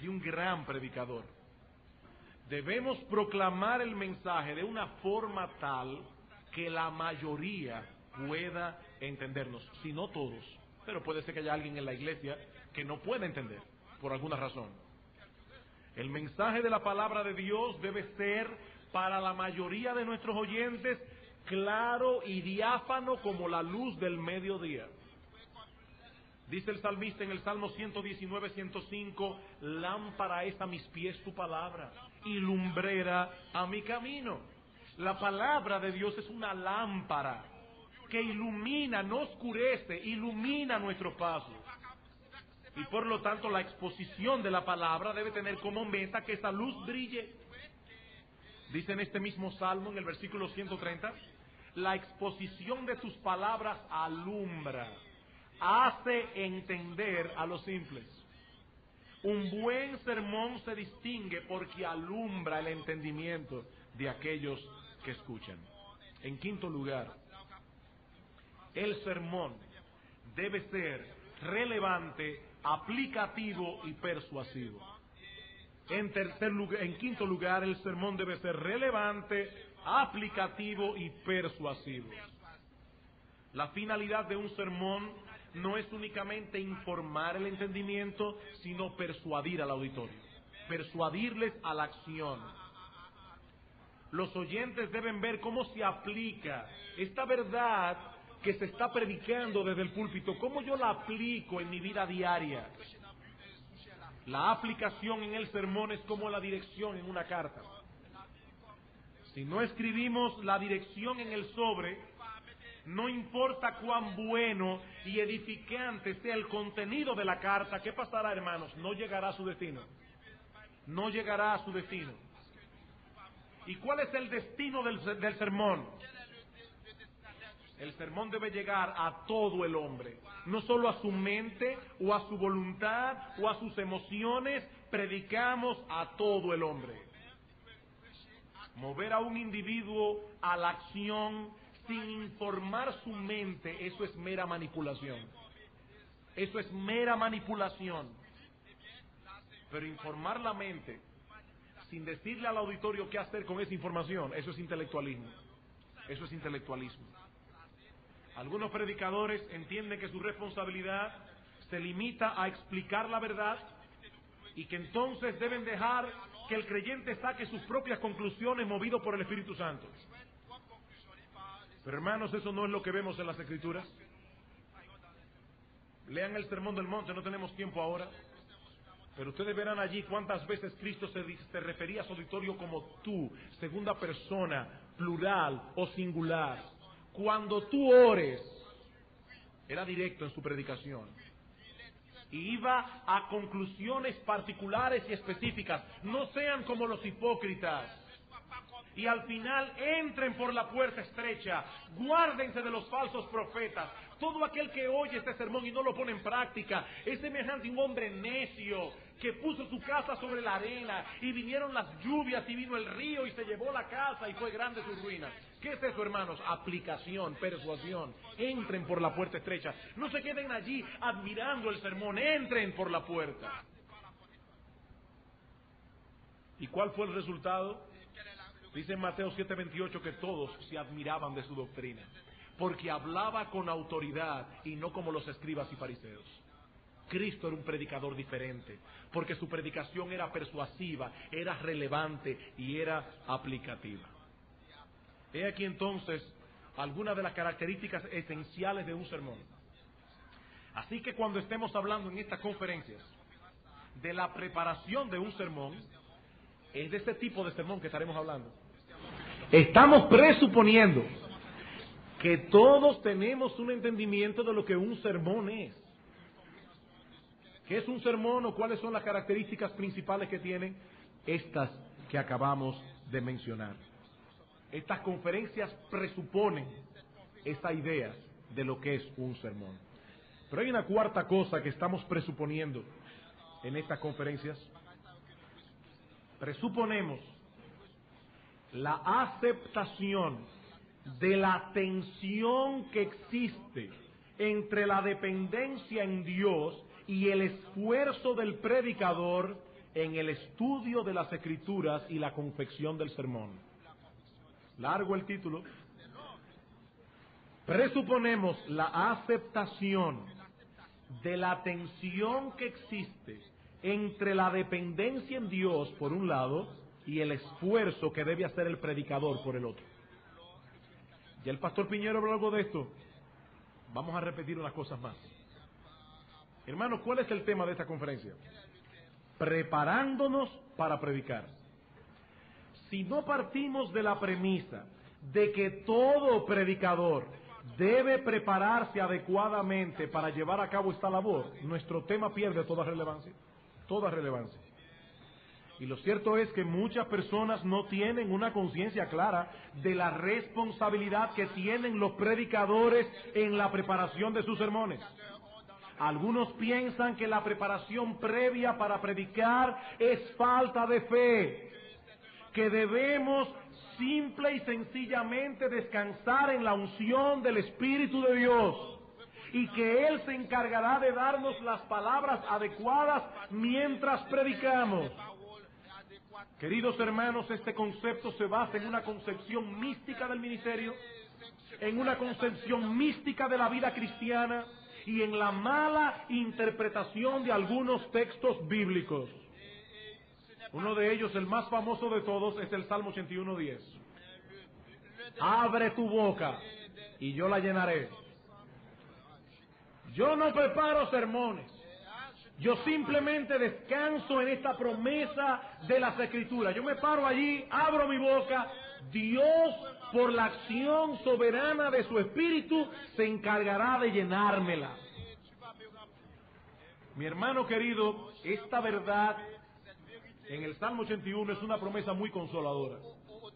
[SPEAKER 2] De un gran predicador. Debemos proclamar el mensaje de una forma tal que la mayoría pueda entendernos, si no todos. Pero puede ser que haya alguien en la iglesia que no pueda entender, por alguna razón. El mensaje de la palabra de Dios debe ser para la mayoría de nuestros oyentes claro y diáfano como la luz del mediodía. Dice el salmista en el Salmo 119, 105, lámpara es a mis pies tu palabra y lumbrera a mi camino. La palabra de Dios es una lámpara que ilumina, no oscurece, ilumina nuestros pasos. Y por lo tanto la exposición de la palabra debe tener como meta que esa luz brille. Dice en este mismo Salmo, en el versículo 130, la exposición de tus palabras alumbra, hace entender a los simples. Un buen sermón se distingue porque alumbra el entendimiento de aquellos que escuchan. En quinto lugar, el sermón debe ser relevante, aplicativo y persuasivo. En quinto lugar, el sermón debe ser relevante, aplicativo y persuasivo. La finalidad de un sermón no es únicamente informar el entendimiento, sino persuadir al auditorio, persuadirles a la acción. Los oyentes deben ver cómo se aplica esta verdad que se está predicando desde el púlpito, ¿cómo yo la aplico en mi vida diaria? La aplicación en el sermón es como la dirección en una carta. Si no escribimos la dirección en el sobre, no importa cuán bueno y edificante sea el contenido de la carta, ¿qué pasará, hermanos? No llegará a su destino. No llegará a su destino. ¿Y cuál es el destino del sermón? El sermón debe llegar a todo el hombre, no solo a su mente o a su voluntad o a sus emociones. Predicamos a todo el hombre. Mover a un individuo a la acción sin informar su mente, eso es mera manipulación. Eso es mera manipulación. Pero informar la mente sin decirle al auditorio qué hacer con esa información, eso es intelectualismo. Eso es intelectualismo. Algunos predicadores entienden que su responsabilidad se limita a explicar la verdad y que entonces deben dejar que el creyente saque sus propias conclusiones movido por el Espíritu Santo. Pero hermanos, eso no es lo que vemos en las Escrituras. Lean el Sermón del Monte, no tenemos tiempo ahora. Pero ustedes verán allí cuántas veces Cristo se refería a su auditorio como tú, segunda persona, plural o singular. Cuando tú ores, era directo en su predicación. Y iba a conclusiones particulares y específicas. No sean como los hipócritas. Y al final entren por la puerta estrecha. Guárdense de los falsos profetas. Todo aquel que oye este sermón y no lo pone en práctica es semejante a un hombre necio que puso su casa sobre la arena y vinieron las lluvias y vino el río y se llevó la casa y fue grande su ruina. ¿Qué es eso, hermanos? Aplicación, persuasión. Entren por la puerta estrecha. No se queden allí admirando el sermón. Entren por la puerta. ¿Y cuál fue el resultado? Dice en Mateo 7:28 que todos se admiraban de su doctrina, porque hablaba con autoridad y no como los escribas y fariseos. Cristo era un predicador diferente, porque su predicación era persuasiva, era relevante y era aplicativa. He aquí entonces algunas de las características esenciales de un sermón. Así que cuando estemos hablando en estas conferencias de la preparación de un sermón, es de este tipo de sermón que estaremos hablando. Estamos presuponiendo que todos tenemos un entendimiento de lo que un sermón es. ¿Qué es un sermón o cuáles son las características principales que tienen? Estas que acabamos de mencionar. Estas conferencias presuponen esta idea de lo que es un sermón. Pero hay una cuarta cosa que estamos presuponiendo en estas conferencias. Presuponemos la aceptación de la tensión que existe entre la dependencia en Dios y el esfuerzo del predicador en el estudio de las Escrituras y la confección del sermón. Largo el título. Presuponemos la aceptación de la tensión que existe entre la dependencia en Dios por un lado y el esfuerzo que debe hacer el predicador por el otro. Ya el pastor Piñero habló algo de esto. Vamos a repetir unas cosas más. Hermanos, ¿cuál es el tema de esta conferencia? Preparándonos para predicar. Si no partimos de la premisa de que todo predicador debe prepararse adecuadamente para llevar a cabo esta labor, nuestro tema pierde toda relevancia. Toda relevancia. Y lo cierto es que muchas personas no tienen una conciencia clara de la responsabilidad que tienen los predicadores en la preparación de sus sermones. Algunos piensan que la preparación previa para predicar es falta de fe, que debemos simple y sencillamente descansar en la unción del Espíritu de Dios y que Él se encargará de darnos las palabras adecuadas mientras predicamos. Queridos hermanos, este concepto se basa en una concepción mística del ministerio, en una concepción mística de la vida cristiana y en la mala interpretación de algunos textos bíblicos. Uno de ellos, el más famoso de todos, es el Salmo 81:10. Abre tu boca y yo la llenaré. Yo no preparo sermones. Yo simplemente descanso en esta promesa de las Escrituras. Yo me paro allí, abro mi boca. Dios, por la acción soberana de su Espíritu, se encargará de llenármela. Mi hermano querido, esta verdad en el Salmo 81 es una promesa muy consoladora.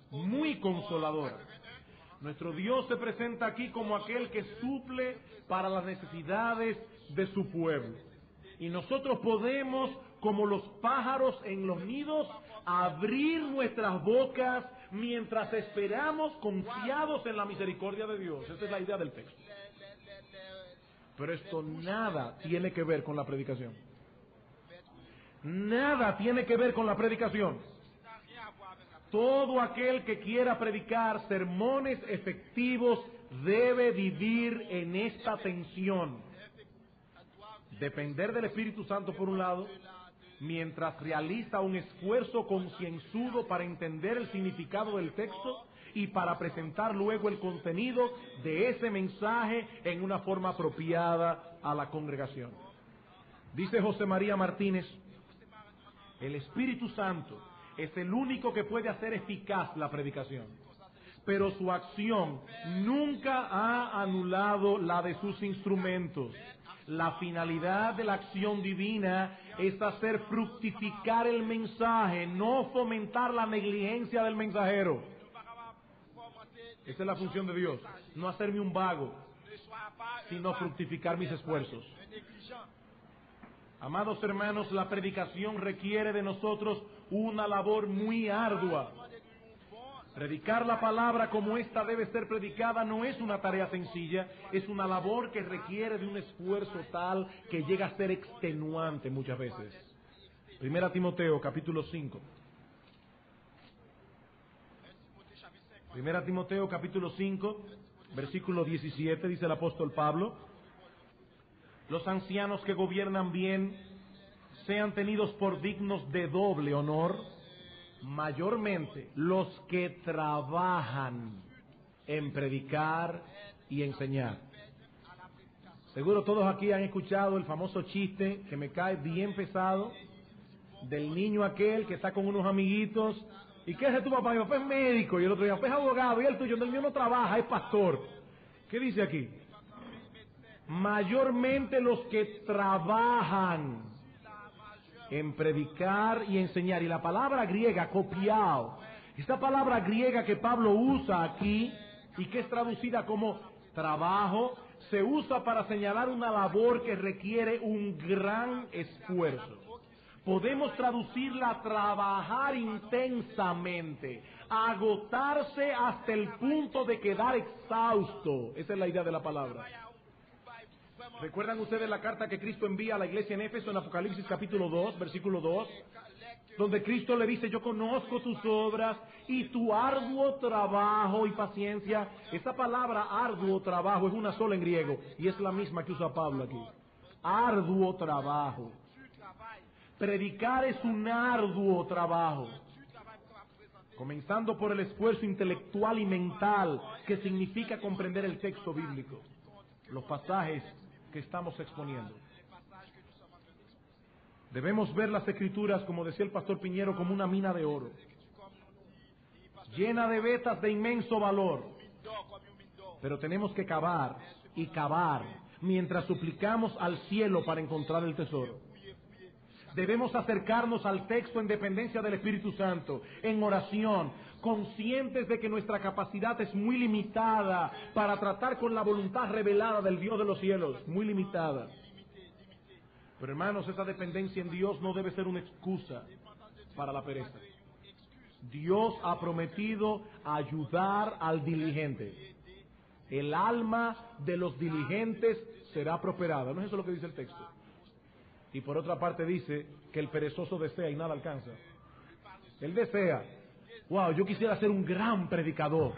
[SPEAKER 2] Muy consoladora. Nuestro Dios se presenta aquí como aquel que suple para las necesidades de su pueblo. Y nosotros podemos, como los pájaros en los nidos, abrir nuestras bocas mientras esperamos confiados en la misericordia de Dios. Esa es la idea del texto. Pero esto nada tiene que ver con la predicación. Nada tiene que ver con la predicación. Todo aquel que quiera predicar sermones efectivos debe vivir en esta tensión. Depender del Espíritu Santo por un lado, mientras realiza un esfuerzo concienzudo para entender el significado del texto y para presentar luego el contenido de ese mensaje en una forma apropiada a la congregación. Dice José María Martínez, el Espíritu Santo es el único que puede hacer eficaz la predicación, pero su acción nunca ha anulado la de sus instrumentos. La finalidad de la acción divina es hacer fructificar el mensaje, no fomentar la negligencia del mensajero. Esa es la función de Dios, no hacerme un vago, sino fructificar mis esfuerzos. Amados hermanos, la predicación requiere de nosotros una labor muy ardua. Predicar la palabra como esta debe ser predicada no es una tarea sencilla, es una labor que requiere de un esfuerzo tal que llega a ser extenuante muchas veces. Primera Timoteo, capítulo 5. Primera Timoteo, capítulo 5, versículo 17, dice el apóstol Pablo: los ancianos que gobiernan bien sean tenidos por dignos de doble honor, mayormente los que trabajan en predicar y enseñar. Seguro todos aquí han escuchado el famoso chiste que me cae bien pesado del niño aquel que está con unos amiguitos. ¿Y qué es tu papá? Mi papá es médico. Y el otro día, papá es abogado. Y el tuyo, el mío no trabaja, es pastor. ¿Qué dice aquí? Mayormente los que trabajan en predicar y enseñar. Y la palabra griega, copiao, esta palabra griega que Pablo usa aquí y que es traducida como trabajo, se usa para señalar una labor que requiere un gran esfuerzo. Podemos traducirla trabajar intensamente, agotarse hasta el punto de quedar exhausto. Esa es la idea de la palabra. ¿Recuerdan ustedes la carta que Cristo envía a la iglesia en Éfeso en Apocalipsis capítulo 2, versículo 2? Donde Cristo le dice: yo conozco tus obras y tu arduo trabajo y paciencia. Esa palabra arduo trabajo es una sola en griego y es la misma que usa Pablo aquí. Arduo trabajo. Predicar es un arduo trabajo, comenzando por el esfuerzo intelectual y mental que significa comprender el texto bíblico, los pasajes que estamos exponiendo. Debemos ver las Escrituras, como decía el pastor Piñero, como una mina de oro, llena de vetas de inmenso valor. Pero tenemos que cavar y cavar mientras suplicamos al cielo para encontrar el tesoro. Debemos acercarnos al texto en dependencia del Espíritu Santo, en oración, conscientes de que nuestra capacidad es muy limitada para tratar con la voluntad revelada del Dios de los cielos, muy limitada. Pero hermanos, esa dependencia en Dios no debe ser una excusa para la pereza. Dios ha prometido ayudar al diligente. El alma de los diligentes será prosperada. ¿No es eso lo que dice el texto? Y por otra parte dice que el perezoso desea y nada alcanza. Él desea: wow, yo quisiera ser un gran predicador.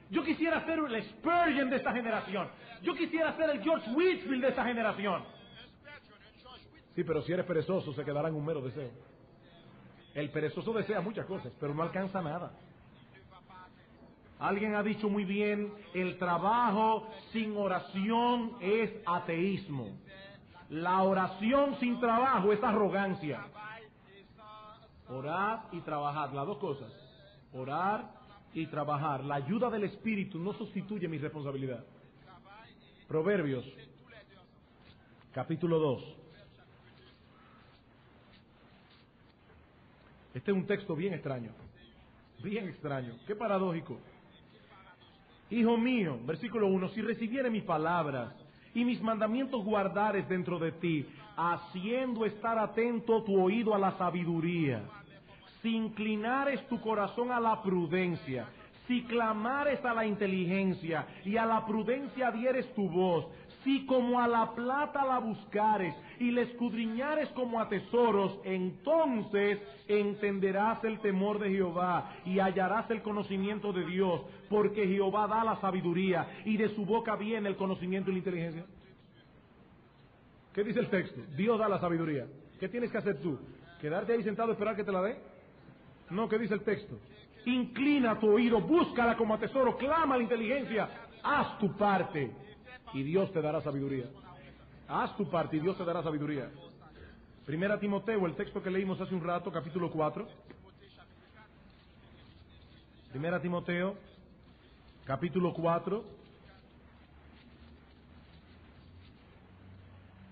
[SPEAKER 2] Yo quisiera ser el Spurgeon de esta generación. Yo quisiera ser el George Whitefield de esta generación. Sí, pero si eres perezoso se quedará en un mero deseo. El perezoso desea muchas cosas, pero no alcanza nada. Alguien ha dicho muy bien, el trabajo sin oración es ateísmo. La oración sin trabajo es arrogancia. Orar y trabajar, las dos cosas. Orar y trabajar. La ayuda del Espíritu no sustituye mi responsabilidad. Proverbios, capítulo 2. Este es un texto bien extraño. Bien extraño. Qué paradójico. Hijo mío, versículo 1, si recibiere mis palabras y mis mandamientos guardares dentro de ti, haciendo estar atento tu oído a la sabiduría, si inclinares tu corazón a la prudencia, si clamares a la inteligencia y a la prudencia dieres tu voz, si como a la plata la buscares y la escudriñares como a tesoros, entonces entenderás el temor de Jehová y hallarás el conocimiento de Dios, porque Jehová da la sabiduría y de su boca viene el conocimiento y la inteligencia. ¿Qué dice el texto? Dios da la sabiduría. ¿Qué tienes que hacer tú? ¿Quedarte ahí sentado y esperar que te la dé? No, ¿qué dice el texto? Inclina tu oído, búscala como a tesoro, clama la inteligencia, haz tu parte y Dios te dará sabiduría. Haz tu parte y Dios te dará sabiduría. Primera Timoteo, el texto que leímos hace un rato, capítulo 4. Primera Timoteo, capítulo 4,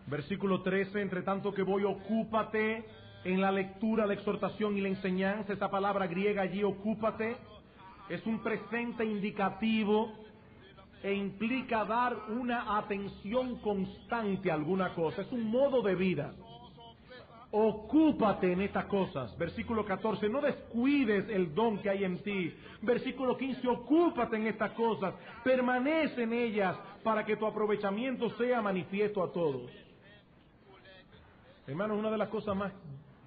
[SPEAKER 2] versículo 13. Entre tanto que voy, ocúpate en la lectura, la exhortación y la enseñanza. Esa palabra griega allí, ocúpate, es un presente indicativo e implica dar una atención constante a alguna cosa. Es un modo de vida. Ocúpate en estas cosas. Versículo 14, no descuides el don que hay en ti. Versículo 15, ocúpate en estas cosas. Permanece en ellas para que tu aprovechamiento sea manifiesto a todos. Hermanos, una de las cosas más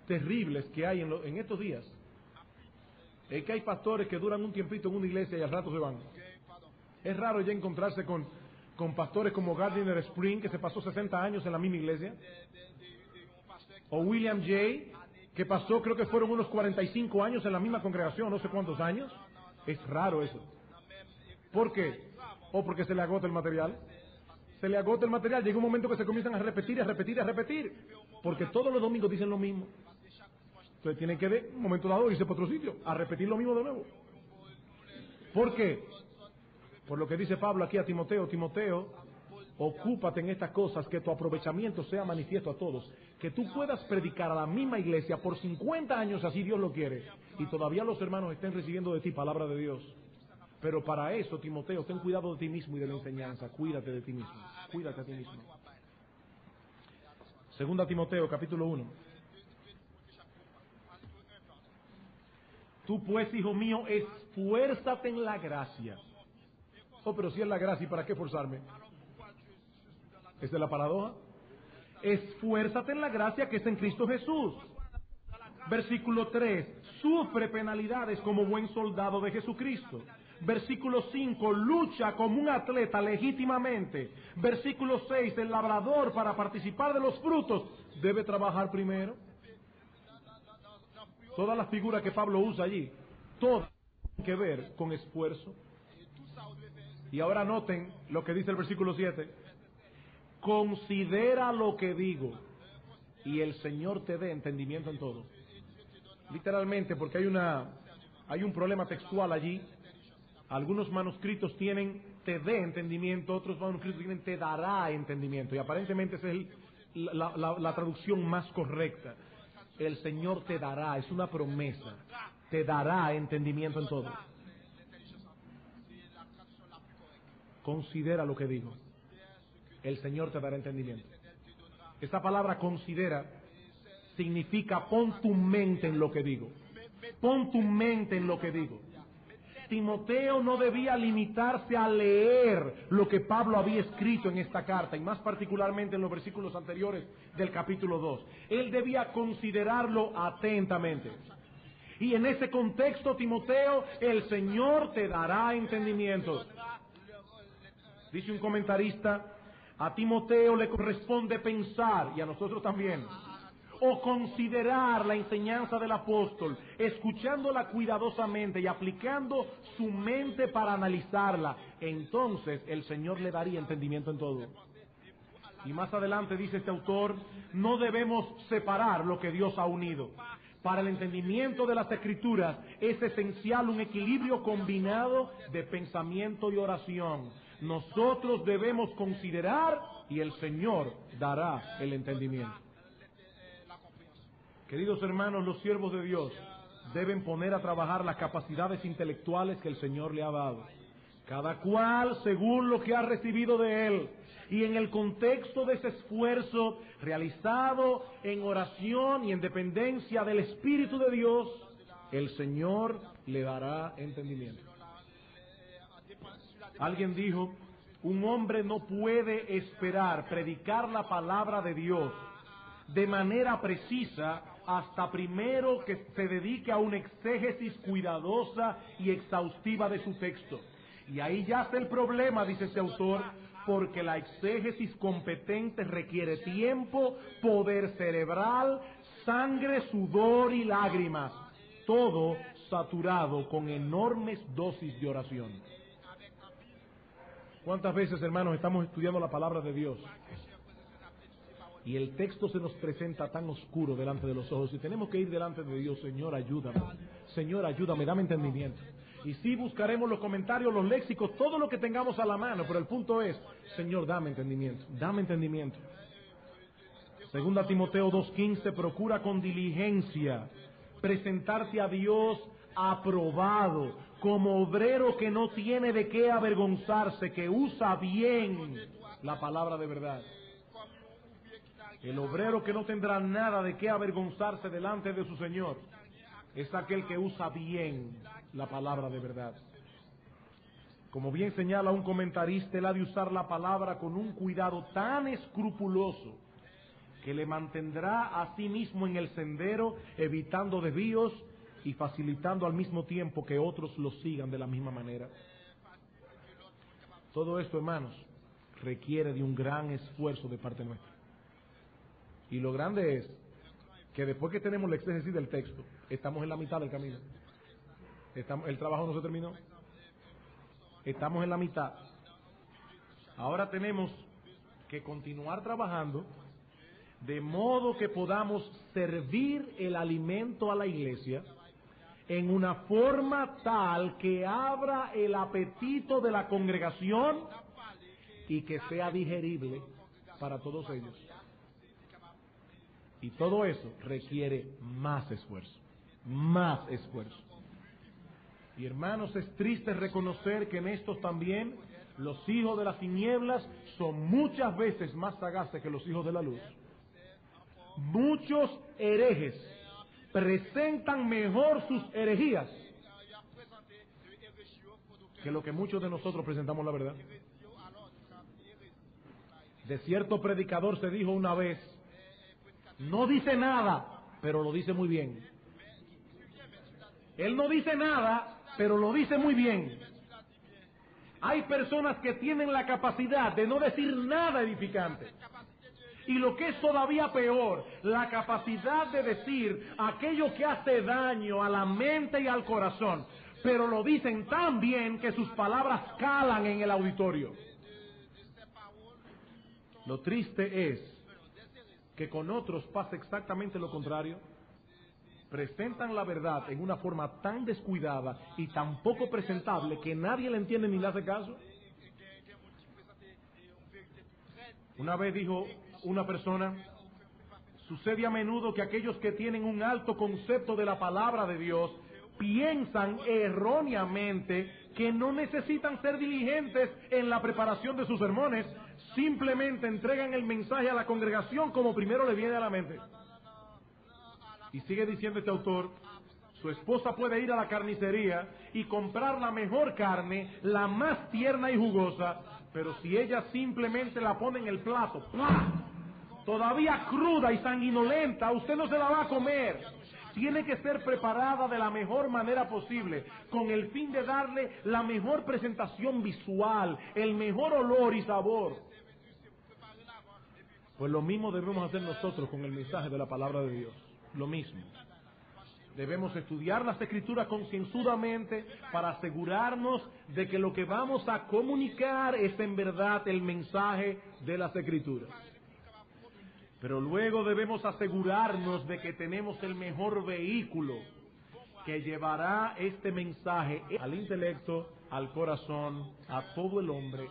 [SPEAKER 2] terribles que hay en estos días es que hay pastores que duran un tiempito en una iglesia y al rato se van. Es raro ya encontrarse con pastores como Gardiner Spring, que se pasó 60 años en la misma iglesia, o William Jay, que pasó, creo que fueron unos 45 años en la misma congregación, no sé cuántos años. Es raro eso. ¿Por qué? O porque se le agota el material. Se le agota el material, llega un momento que se comienzan a repetir, a repetir, a repetir, porque todos los domingos dicen lo mismo. Entonces tienen que, de un momento dado, irse para otro sitio, a repetir lo mismo de nuevo. ¿Por qué? Por lo que dice Pablo aquí a Timoteo, Timoteo, ocúpate en estas cosas, que tu aprovechamiento sea manifiesto a todos, que tú puedas predicar a la misma iglesia por 50 años, así Dios lo quiere, y todavía los hermanos estén recibiendo de ti palabra de Dios. Pero para eso, Timoteo, ten cuidado de ti mismo y de la enseñanza, cuídate de ti mismo, cuídate a ti mismo. Segunda Timoteo, capítulo 1. Tú pues, hijo mío, esfuérzate en la gracia. Oh, pero si es la gracia, ¿y para qué forzarme? Esa es la paradoja. Esfuérzate en la gracia que es en Cristo Jesús. Versículo 3. Sufre penalidades como buen soldado de Jesucristo. Versículo 5. Lucha como un atleta legítimamente. Versículo 6. El labrador, para participar de los frutos, debe trabajar primero. Todas las figuras que Pablo usa allí, todas tienen que ver con esfuerzo. Y ahora noten lo que dice el versículo 7. Considera lo que digo, y el Señor te dé entendimiento en todo. Literalmente, porque hay un problema textual allí. Algunos manuscritos tienen te dé entendimiento, otros manuscritos tienen te dará entendimiento. Y aparentemente esa es la traducción más correcta. El Señor te dará, es una promesa. Te dará entendimiento en todo. Considera lo que digo. El Señor te dará entendimiento. Esta palabra considera significa pon tu mente en lo que digo. Pon tu mente en lo que digo. Timoteo no debía limitarse a leer lo que Pablo había escrito en esta carta, y más particularmente en los versículos anteriores del capítulo 2. Él debía considerarlo atentamente. Y en ese contexto, Timoteo, el Señor te dará entendimiento. Dice un comentarista, a Timoteo le corresponde pensar, y a nosotros también, o considerar la enseñanza del apóstol, escuchándola cuidadosamente y aplicando su mente para analizarla, entonces el Señor le daría entendimiento en todo. Y más adelante dice este autor, no debemos separar lo que Dios ha unido. Para el entendimiento de las Escrituras es esencial un equilibrio combinado de pensamiento y oración. Nosotros debemos considerar y el Señor dará el entendimiento. Queridos hermanos, los siervos de Dios deben poner a trabajar las capacidades intelectuales que el Señor le ha dado, cada cual según lo que ha recibido de Él, y en el contexto de ese esfuerzo realizado en oración y en dependencia del Espíritu de Dios, el Señor le dará entendimiento. Alguien dijo, un hombre no puede esperar predicar la palabra de Dios de manera precisa hasta primero que se dedique a una exégesis cuidadosa y exhaustiva de su texto. Y ahí yace el problema, dice este autor, porque la exégesis competente requiere tiempo, poder cerebral, sangre, sudor y lágrimas, todo saturado con enormes dosis de oración. ¿Cuántas veces, hermanos, estamos estudiando la palabra de Dios y el texto se nos presenta tan oscuro delante de los ojos y tenemos que ir delante de Dios? Señor, ayúdame, dame entendimiento? Y sí, buscaremos los comentarios, los léxicos, todo lo que tengamos a la mano, pero el punto es, Señor, dame entendimiento. Segunda Timoteo 2:15, procura con diligencia presentarte a Dios aprobado, como obrero que no tiene de qué avergonzarse, que usa bien la palabra de verdad. El obrero que no tendrá nada de qué avergonzarse delante de su Señor es aquel que usa bien la palabra de verdad. Como bien señala un comentarista, él ha de usar la palabra con un cuidado tan escrupuloso que le mantendrá a sí mismo en el sendero, evitando desvíos y facilitando al mismo tiempo que otros lo sigan de la misma manera. Todo esto, hermanos, requiere de un gran esfuerzo de parte nuestra. Y lo grande es que después que tenemos la exégesis del texto, estamos en la mitad del camino. El trabajo no se terminó. Estamos en la mitad. Ahora tenemos que continuar trabajando de modo que podamos servir el alimento a la iglesia en una forma tal que abra el apetito de la congregación y que sea digerible para todos ellos. Y todo eso requiere más esfuerzo. Y hermanos, es triste reconocer que en estos también los hijos de las tinieblas son muchas veces más sagaces que los hijos de la luz. Muchos herejes presentan mejor sus herejías que lo que muchos de nosotros presentamos la verdad. De cierto predicador se dijo una vez, no dice nada, pero lo dice muy bien. Él no dice nada, pero lo dice muy bien. Hay personas que tienen la capacidad de no decir nada edificante. Y lo que es todavía peor, la capacidad de decir aquello que hace daño a la mente y al corazón, pero lo dicen tan bien que sus palabras calan en el auditorio. Lo triste es que con otros pasa exactamente lo contrario. Presentan la verdad en una forma tan descuidada y tan poco presentable que nadie le entiende ni le hace caso. Una vez dijo una persona, sucede a menudo que aquellos que tienen un alto concepto de la palabra de Dios piensan erróneamente que no necesitan ser diligentes en la preparación de sus sermones, simplemente entregan el mensaje a la congregación como primero le viene a la mente. Y sigue diciendo este autor, su esposa puede ir a la carnicería y comprar la mejor carne, la más tierna y jugosa, pero si ella simplemente la pone en el plato, ¡plá!, todavía cruda y sanguinolenta, usted no se la va a comer. Tiene que ser preparada de la mejor manera posible, con el fin de darle la mejor presentación visual, el mejor olor y sabor. Pues lo mismo debemos hacer nosotros con el mensaje de la palabra de Dios. Lo mismo. Debemos estudiar las Escrituras concienzudamente para asegurarnos de que lo que vamos a comunicar es en verdad el mensaje de las Escrituras. Pero luego debemos asegurarnos de que tenemos el mejor vehículo que llevará este mensaje al intelecto, al corazón, a todo el hombre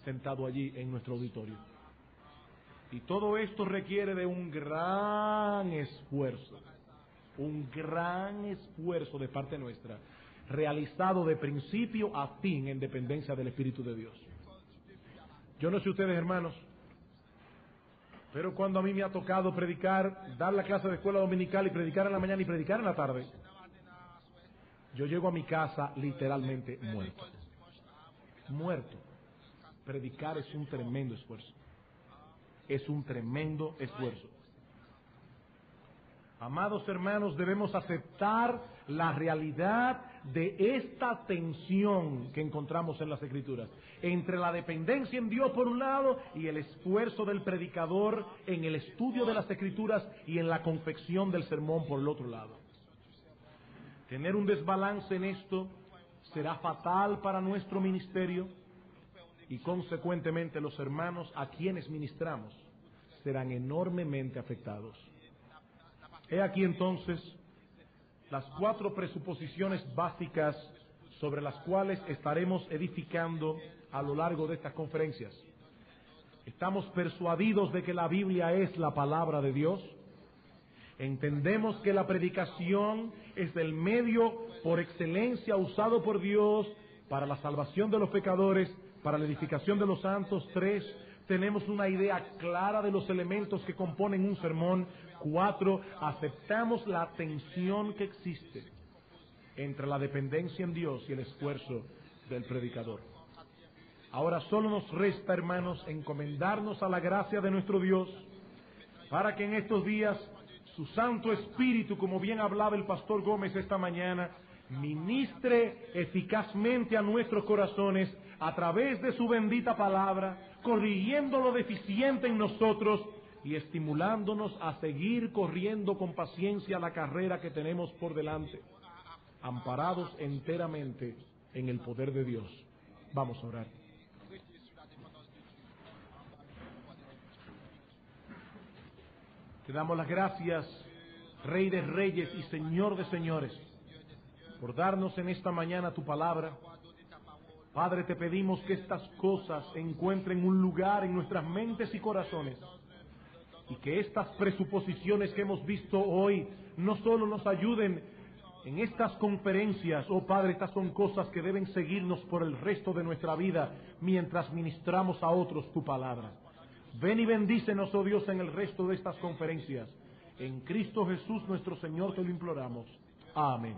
[SPEAKER 2] sentado allí en nuestro auditorio. Y todo esto requiere de un gran esfuerzo de parte nuestra, realizado de principio a fin en dependencia del Espíritu de Dios. Yo no sé ustedes, hermanos, pero cuando a mí me ha tocado predicar, dar la clase de escuela dominical y predicar en la mañana y predicar en la tarde, yo llego a mi casa literalmente muerto. Muerto. Predicar es un tremendo esfuerzo. Es un tremendo esfuerzo. Amados hermanos, debemos aceptar la realidad de esta tensión que encontramos en las Escrituras, entre la dependencia en Dios por un lado y el esfuerzo del predicador en el estudio de las Escrituras y en la confección del sermón por el otro lado. Tener un desbalance en esto será fatal para nuestro ministerio y consecuentemente los hermanos a quienes ministramos serán enormemente afectados. He aquí entonces las 4 presuposiciones básicas sobre las cuales estaremos edificando a lo largo de estas conferencias. Estamos persuadidos de que la Biblia es la palabra de Dios. Entendemos que la predicación es el medio por excelencia usado por Dios para la salvación de los pecadores, para la edificación de los santos. 3, tenemos una idea clara de los elementos que componen un sermón. 4, aceptamos la tensión que existe entre la dependencia en Dios y el esfuerzo del predicador. Ahora solo nos resta, hermanos, encomendarnos a la gracia de nuestro Dios para que en estos días su Santo Espíritu, como bien hablaba el pastor Gómez esta mañana, ministre eficazmente a nuestros corazones a través de su bendita palabra, corrigiendo lo deficiente en nosotros y estimulándonos a seguir corriendo con paciencia la carrera que tenemos por delante, amparados enteramente en el poder de Dios. Vamos a orar. Te damos las gracias, Rey de Reyes y Señor de Señores, por darnos en esta mañana tu palabra. Padre, te pedimos que estas cosas encuentren un lugar en nuestras mentes y corazones, y que estas presuposiciones que hemos visto hoy no solo nos ayuden en estas conferencias, oh Padre, estas son cosas que deben seguirnos por el resto de nuestra vida mientras ministramos a otros tu palabra. Ven y bendícenos, oh Dios, en el resto de estas conferencias. En Cristo Jesús nuestro Señor te lo imploramos. Amén.